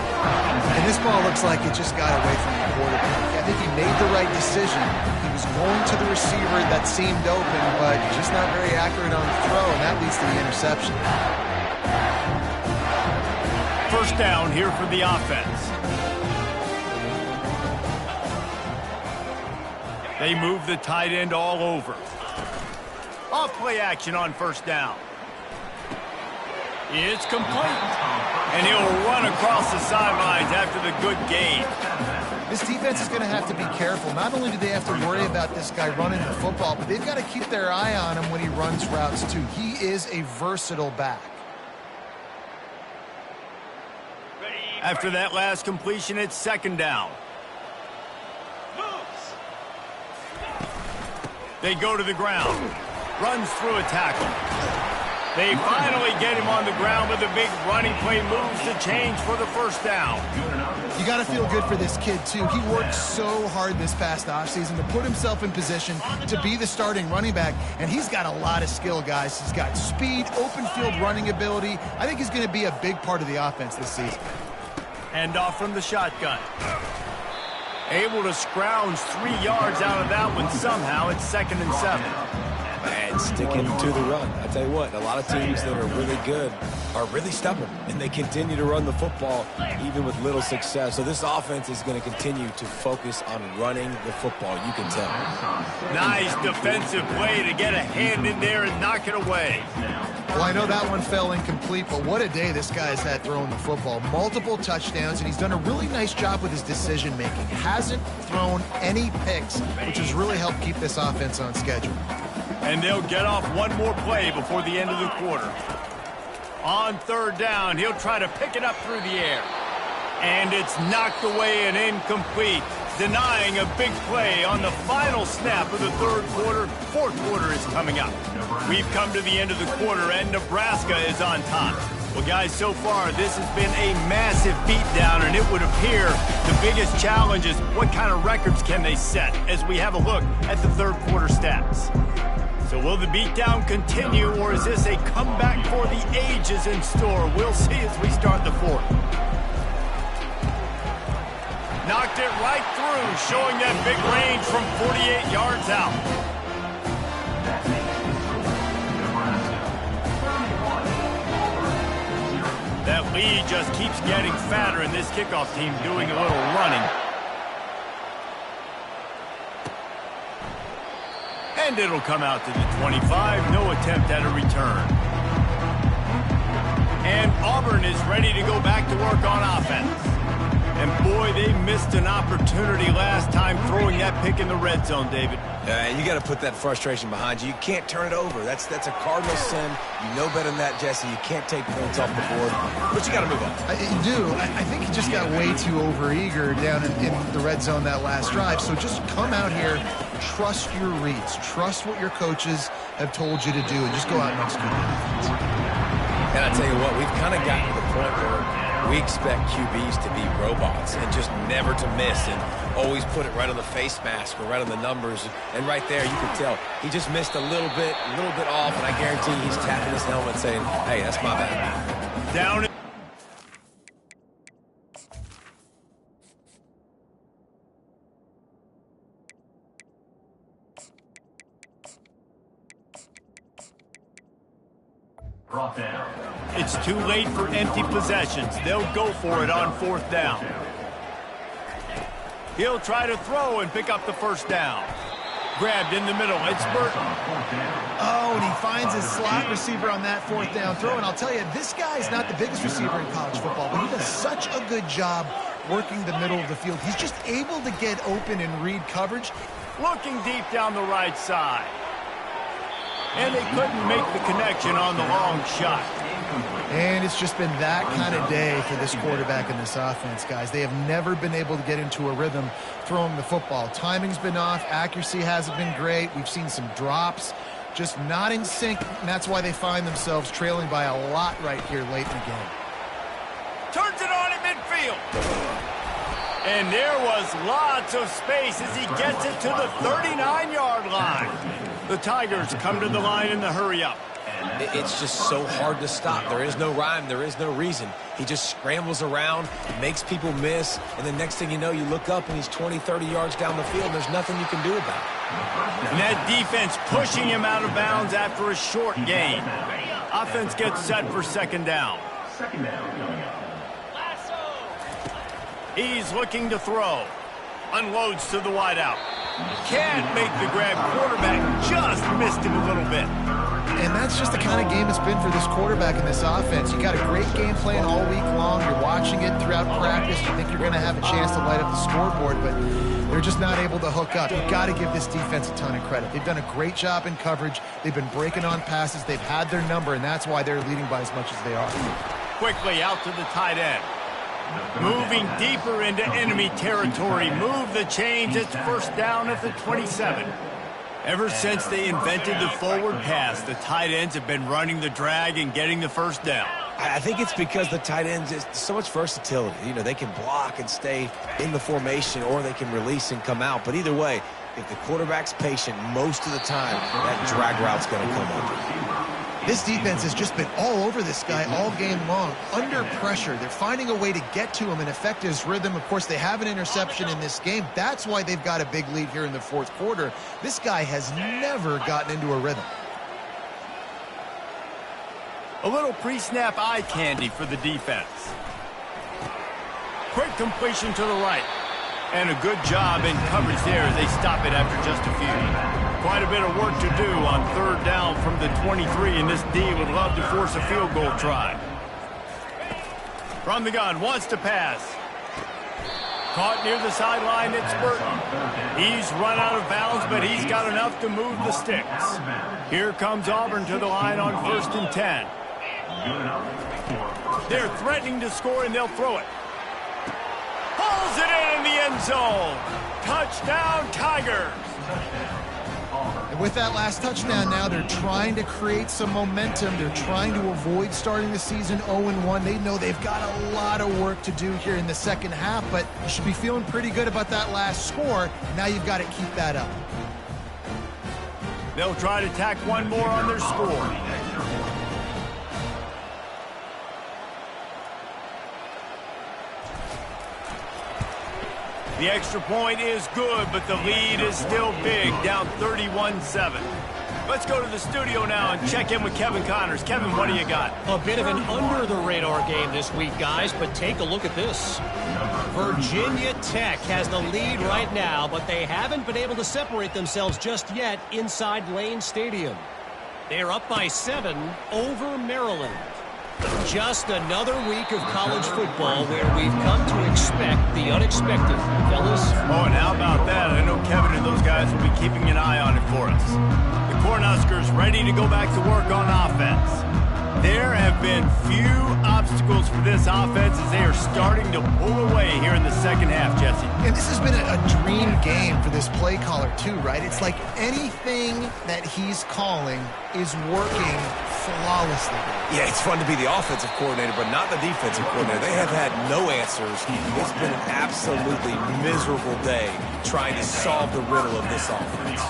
S3: And this ball looks like it just got away from the quarterback. I think he made the right decision. He was going to the receiver that seemed open, but just not very accurate on the throw, and that leads to the interception.
S1: First down here for the offense. They move the tight end all over. Off play action on first down. It's complete. And he'll run across the sidelines after the good gain.
S3: This defense is going to have to be careful. Not only do they have to worry about this guy running the football, but they've got to keep their eye on him when he runs routes too. He is a versatile back.
S1: After that last completion, it's 2nd down. They go to the ground. Runs through a tackle. They finally get him on the ground with a big running play, moves the change for the first down.
S3: You got to feel good for this kid, too. He worked so hard this past offseason to put himself in position to be the starting running back, and he's got a lot of skill, guys. He's got speed, open field running ability. I think he's going to be a big part of the offense this season.
S1: Hand off from the shotgun. Able to scrounge 3 yards out of that one somehow. It's 2nd and 7.
S2: And sticking to the run. I tell you what, a lot of teams that are really good are really stubborn, and they continue to run the football even with little success. So this offense is going to continue to focus on running the football. You can tell.
S1: Nice defensive play to get a hand in there and knock it away.
S3: Well, I know that one fell incomplete, but what a day this guy's had throwing the football. Multiple touchdowns, and he's done a really nice job with his decision-making. Hasn't thrown any picks, which has really helped keep this offense on schedule.
S1: And they'll get off one more play before the end of the quarter. On third down, he'll try to pick it up through the air. And it's knocked away and incomplete, denying a big play on the final snap of the third quarter. Fourth quarter is coming up. We've come to the end of the quarter, and Nebraska is on top. Well, guys, so far, this has been a massive beatdown, and it would appear the biggest challenge is what kind of records can they set as we have a look at the third quarter stats. So will the beatdown continue, or is this a comeback for the ages in store? We'll see as we start the fourth. Knocked it right through, showing that big range from 48 yards out. That lead just keeps getting fatter, and this kickoff team doing a little running. And it'll come out to the 25. No attempt at a return. And Auburn is ready to go back to work on offense. And boy, they missed an opportunity last time throwing that pick in the red zone, David.
S2: You got to put that frustration behind you. You can't turn it over. That's a cardinal sin. You know better than that, Jesse. You can't take points off the board, but you got to move on.
S3: You do. I think he just got way too overeager down in the red zone that last drive. So just come out here, trust your reads, trust what your coaches have told you to do, and just go out and execute the offense.
S2: And I tell you what, we've kind of gotten to the point where we expect QBs to be robots and just never to miss and always put it right on the face mask or right on the numbers. And right there, you can tell he just missed a little bit off, and I guarantee he's tapping his helmet saying, hey, that's my bad.
S1: Down.
S6: Brought down.
S1: It's too late for empty possessions. They'll go for it on fourth down. He'll try to throw and pick up the first down. Grabbed in the middle. It's Burton.
S3: Oh, and he finds his slot receiver on that fourth down throw. And I'll tell you, this guy is not the biggest receiver in college football, but he does such a good job working the middle of the field. He's just able to get open and read coverage.
S1: Looking deep down the right side. And they couldn't make the connection on the long shot.
S3: And it's just been that kind of day for this quarterback in this offense, guys. They have never been able to get into a rhythm throwing the football. Timing's been off. Accuracy hasn't been great. We've seen some drops, just not in sync, and that's why they find themselves trailing by a lot right here late in the game.
S1: Turns it on at midfield. And there was lots of space as he gets it to the 39-yard line. The Tigers come to the line in the hurry-up.
S2: It's just so hard to stop. There is no rhyme. There is no reason. He just scrambles around, makes people miss, and the next thing you know, you look up and he's 20, 30 yards down the field, and there's nothing you can do about it.
S1: And that defense pushing him out of bounds after a short gain. Offense gets set for second down.
S6: Second down coming up.
S1: He's looking to throw. Unloads to the wideout. Can't make the grab. Quarterback just missed him a little bit.
S3: And that's just the kind of game it's been for this quarterback in this offense. You got a great game plan all week long. You're watching it throughout practice. You think you're going to have a chance to light up the scoreboard, but they're just not able to hook up. You've got to give this defense a ton of credit. They've done a great job in coverage. They've been breaking on passes. They've had their number, and that's why they're leading by as much as they are.
S1: Quickly out to the tight end. Moving deeper into enemy territory. Move the chains. It's first down at the 27. Ever since they invented the forward pass, the tight ends have been running the drag and getting the first down.
S2: I think it's because the tight ends is so much versatility. You know, they can block and stay in the formation, or they can release and come out. But either way, if the quarterback's patient, most of the time, that drag route's going to come over.
S3: This defense has just been all over this guy all game long. Under pressure, they're finding a way to get to him and affect his rhythm. Of course, they have an interception in this game. That's why they've got a big lead here in the fourth quarter. This guy has never gotten into a rhythm.
S1: A little pre-snap eye candy for the defense. Quick completion to the right. And a good job in coverage there as they stop it after just a few. Quite a bit of work to do on third down from the 23, and this D would love to force a field goal try. From the gun, wants to pass. Caught near the sideline, it's Burton. He's run out of bounds, but he's got enough to move the sticks. Here comes Auburn to the line on 1st and 10.
S6: Good enough for first
S1: They're
S6: down.
S1: threatening to score, and they'll throw it. Pulls it in the end zone. Touchdown, Tigers.
S6: Touchdown. Auburn.
S3: And with that last touchdown now, they're trying to create some momentum. They're trying to avoid starting the season 0-1. They know they've got a lot of work to do here in the second half, but you should be feeling pretty good about that last score. Now you've got to keep that up.
S1: They'll try to tack one more on their score.
S6: Extra point.
S1: The extra point is good, but the lead is still big, down 31-7. Let's go to the studio now and check in with Kevin Connors. Kevin, what do you got?
S4: A bit of an under-the-radar game this week, guys, but take a look at this. Virginia Tech has the lead right now, but they haven't been able to separate themselves just yet inside Lane Stadium. They're up by 7 over Maryland. Just another week of college football where we've come to expect the unexpected, fellas.
S1: Oh, and how about that? I know Kevin and those guys will be keeping an eye on it for us. The Cornhuskers ready to go back to work on offense. There have been few obstacles for this offense as they are starting to pull away here in the second half, Jesse.
S3: And this has been a dream game for this play caller too, right? It's like anything that he's calling is working flawlessly.
S2: Yeah, it's fun to be the offensive coordinator, but not the defensive coordinator. They have had no answers. It's been an absolutely miserable day trying to solve the riddle of this offense.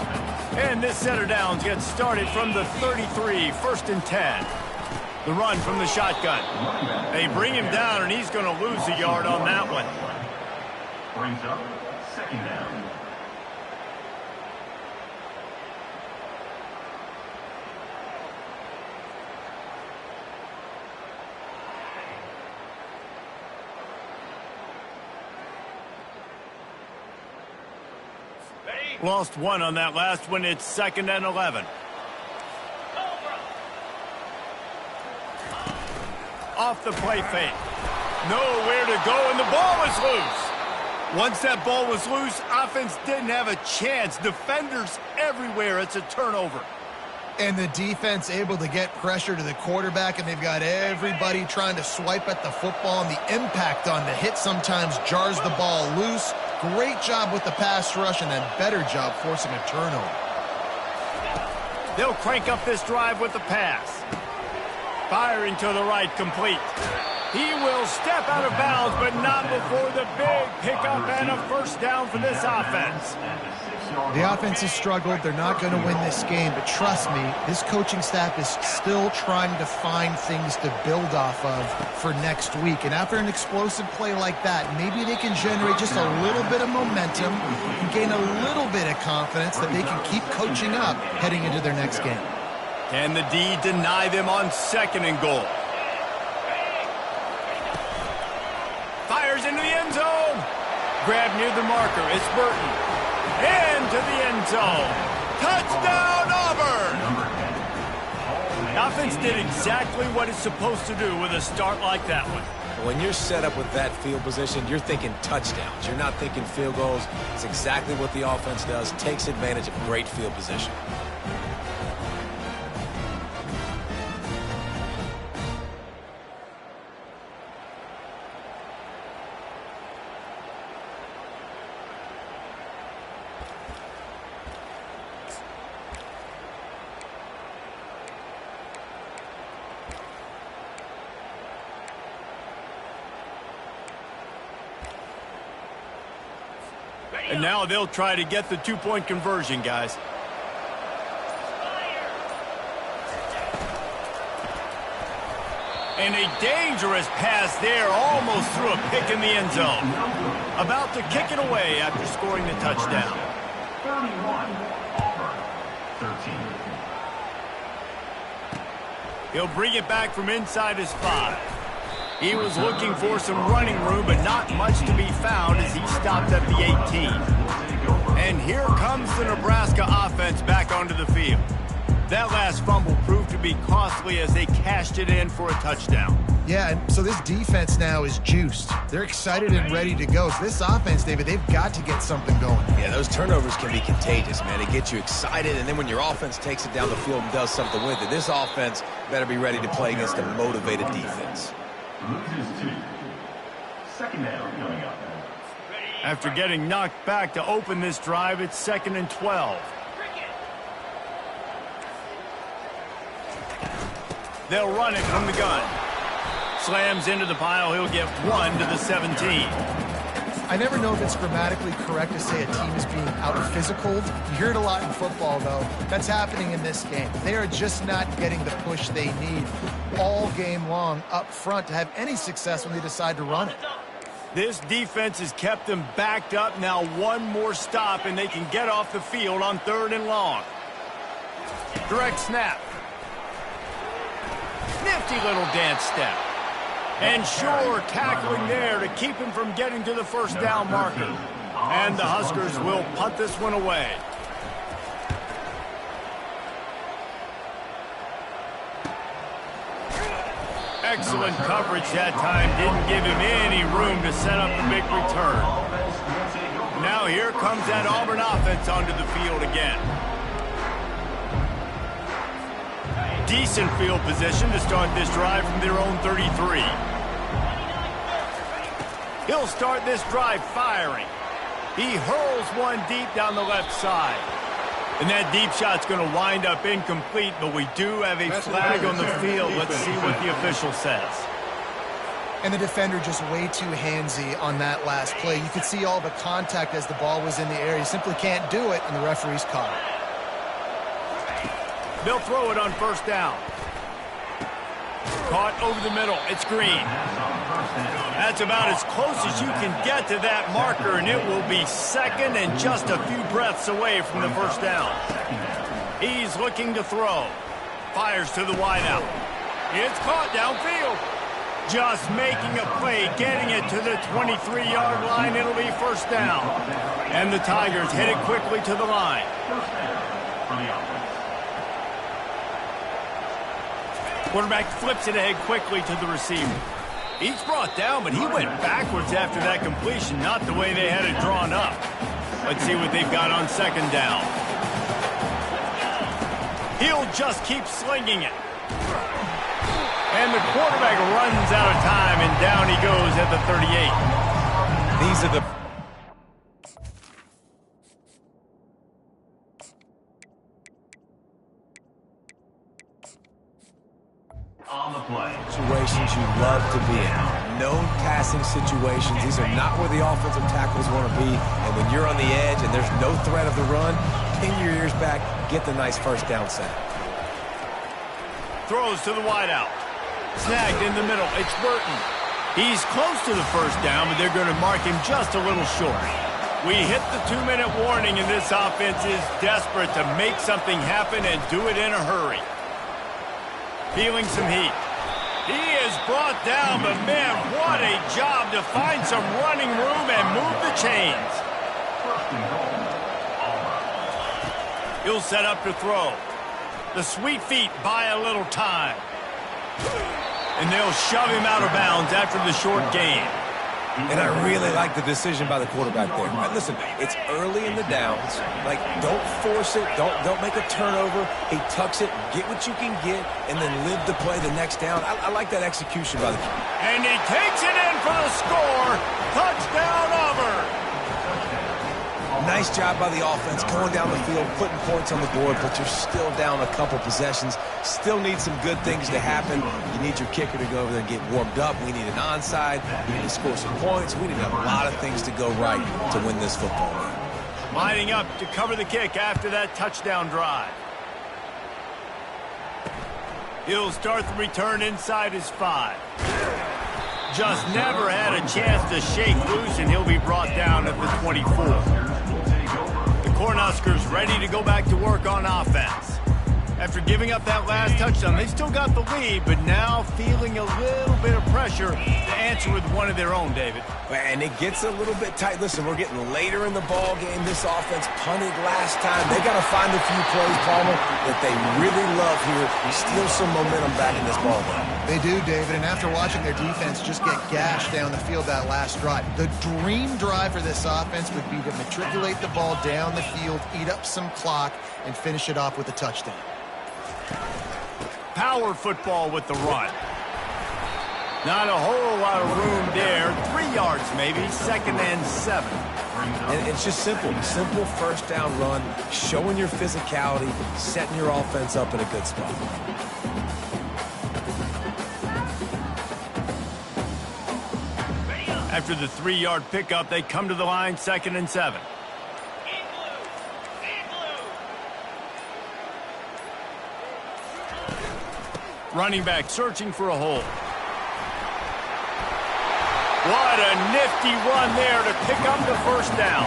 S1: And this setter downs gets started from the 33, 1st and 10. The run from the shotgun. They bring him down, and he's going to lose a yard on that one.
S6: Brings up second down.
S1: Lost one on that last one. It's 2nd and 11. Off the play fake. Nowhere to go, and the ball was loose. Once that ball was loose, offense didn't have a chance. Defenders everywhere. It's a turnover.
S3: And the defense able to get pressure to the quarterback, and they've got everybody trying to swipe at the football, and the impact on the hit sometimes jars the ball loose. Great job with the pass rush, and then better job forcing a turnover.
S1: They'll crank up this drive with the pass. Firing to the right, complete. He will step out of bounds, but not before the big pickup and a first down for this offense.
S3: The offense has struggled. They're not going to win this game, but trust me, this coaching staff is still trying to find things to build off of for next week. And after an explosive play like that, maybe they can generate just a little bit of momentum and gain a little bit of confidence that they can keep coaching up heading into their next game.
S1: Can the D deny them on 2nd and goal? Fires into the end zone. Grab near the marker. It's Burton. Into the end zone. Touchdown, Auburn! The offense did exactly what it's supposed to do with a start like that one.
S2: When you're set up with that field position, you're thinking touchdowns. You're not thinking field goals. It's exactly what the offense does. Takes advantage of great field position.
S1: And now they'll try to get the two-point conversion, guys. And a dangerous pass there, almost threw a pick in the end zone. About to kick it away after scoring the touchdown.
S6: 31, Auburn, 13.
S1: He'll bring it back from inside his 5. He was looking for some running room, but not much to be found as he stopped at the 18. And here comes the Nebraska offense back onto the field. That last fumble proved to be costly as they cashed it in for a touchdown.
S3: Yeah, and so this defense now is juiced. They're excited and ready to go. So this offense, David, they've got to get something going.
S2: Yeah, those turnovers can be contagious, man. They get you excited, and then when your offense takes it down the field and does something with it, this offense better be ready to play against a motivated defense.
S6: Loses 2. Second down coming up.
S1: After getting knocked back to open this drive, it's 2nd and 12. They'll run it from the gun. Slams into the pile. He'll get 1 to the 17.
S3: I never know if it's grammatically correct to say a team is being out-physical. You hear it a lot in football, though. That's happening in this game. They are just not getting the push they need all game long up front to have any success when they decide to run it.
S1: This defense has kept them backed up. Now one more stop, and they can get off the field on 3rd and long. Direct snap. Nifty little dance step. And sure, tackling there to keep him from getting to the first down marker. And the Huskers will punt this one away. Excellent coverage that time. Didn't give him any room to set up the big return. Now here comes that Auburn offense onto the field again. Decent field position to start this drive from their own 33. He'll start this drive firing. He hurls one deep down the left side. And that deep shot's going to wind up incomplete, but we do have a flag on the field. Let's see what the official says.
S3: And the defender just way too handsy on that last play. You could see all the contact as the ball was in the air. You simply can't do it, and the referee's caught it.
S1: They'll throw it on 1st down. Caught over the middle. It's Green. That's about as close as you can get to that marker, and it will be 2nd and just a few breaths away from the 1st down. He's looking to throw. Fires to the wideout. It's caught downfield. Just making a play, getting it to the 23-yard line. It'll be 1st down. And the Tigers headed quickly to the line. Quarterback flips it ahead quickly to the receiver. He's brought down, but he went backwards after that completion, not the way they had it drawn up. Let's see what they've got on 2nd down. He'll just keep slinging it. And the quarterback runs out of time, and down he goes at the 38.
S2: These are the...
S6: On the play.
S2: situations you love to be in. Known passing situations. These are not where the offensive tackles want to be. And when you're on the edge and there's no threat of the run, pin your ears back, get the nice 1st down sack.
S1: Throws to the wideout. Snagged in the middle. It's Burton. He's close to the 1st down, but they're going to mark him just a little short. We hit the 2-minute warning, and this offense is desperate to make something happen and do it in a hurry. Feeling some heat. He is brought down, but man, what a job to find some running room and move the chains. He'll set up to throw. The sweet feet buy a little time. And they'll shove him out of bounds after the short gain.
S2: And I really like the decision by the quarterback there. Listen, it's early in the downs. Like, don't force it. Don't make a turnover. He tucks it, get what you can get, and then live to play the next down. I like that execution by the quarterback.
S1: And he takes it in for the score. Touchdown, Auburn.
S2: Nice job by the offense going down the field, putting points on the board, but you're still down a couple possessions. Still need some good things to happen. You need your kicker to go over there and get warmed up. We need an onside. We need to score some points. We need a lot of things to go right to win this football game.
S1: Lining up to cover the kick after that touchdown drive. He'll start the return inside his 5. Just never had a chance to shake loose, and he'll be brought down at the 24. The Cornhuskers ready to go back to work on offense. After giving up that last touchdown, they still got the lead, but now feeling a little bit of pressure to answer with one of their own, David.
S2: And it gets a little bit tight. Listen, we're getting later in the ball game. This offense punted last time. They got to find a few plays, Palmer, that they really love here. Steal some momentum back in this ball game.
S3: They do, David, and after watching their defense just get gashed down the field that last drive, the dream drive for this offense would be to matriculate the ball down the field, eat up some clock, and finish it off with a touchdown.
S1: Power football with the run. Not a whole lot of room there. 3 yards maybe, 2nd and 7.
S2: And it's just simple. Simple first down run, showing your physicality, setting your offense up in a good spot.
S1: After the 3-yard pickup, they come to the line, 2nd and 7. Running back searching for a hole. What a nifty run there to pick up the first down.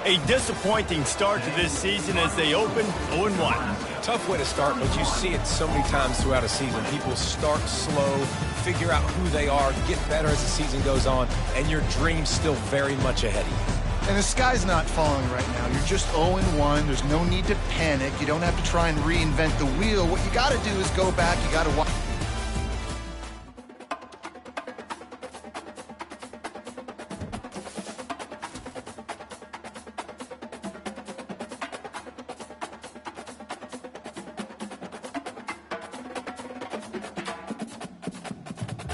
S1: A disappointing start to this season as they open 0-1.
S2: Tough way to start, but you see it so many times throughout a season. People start slow, figure out who they are, get better as the season goes on, and your dream's still very much ahead of you.
S3: And the sky's not falling right now. You're just 0-1. There's no need to panic. You don't have to try and reinvent the wheel. What you got to do is go back. You got to watch.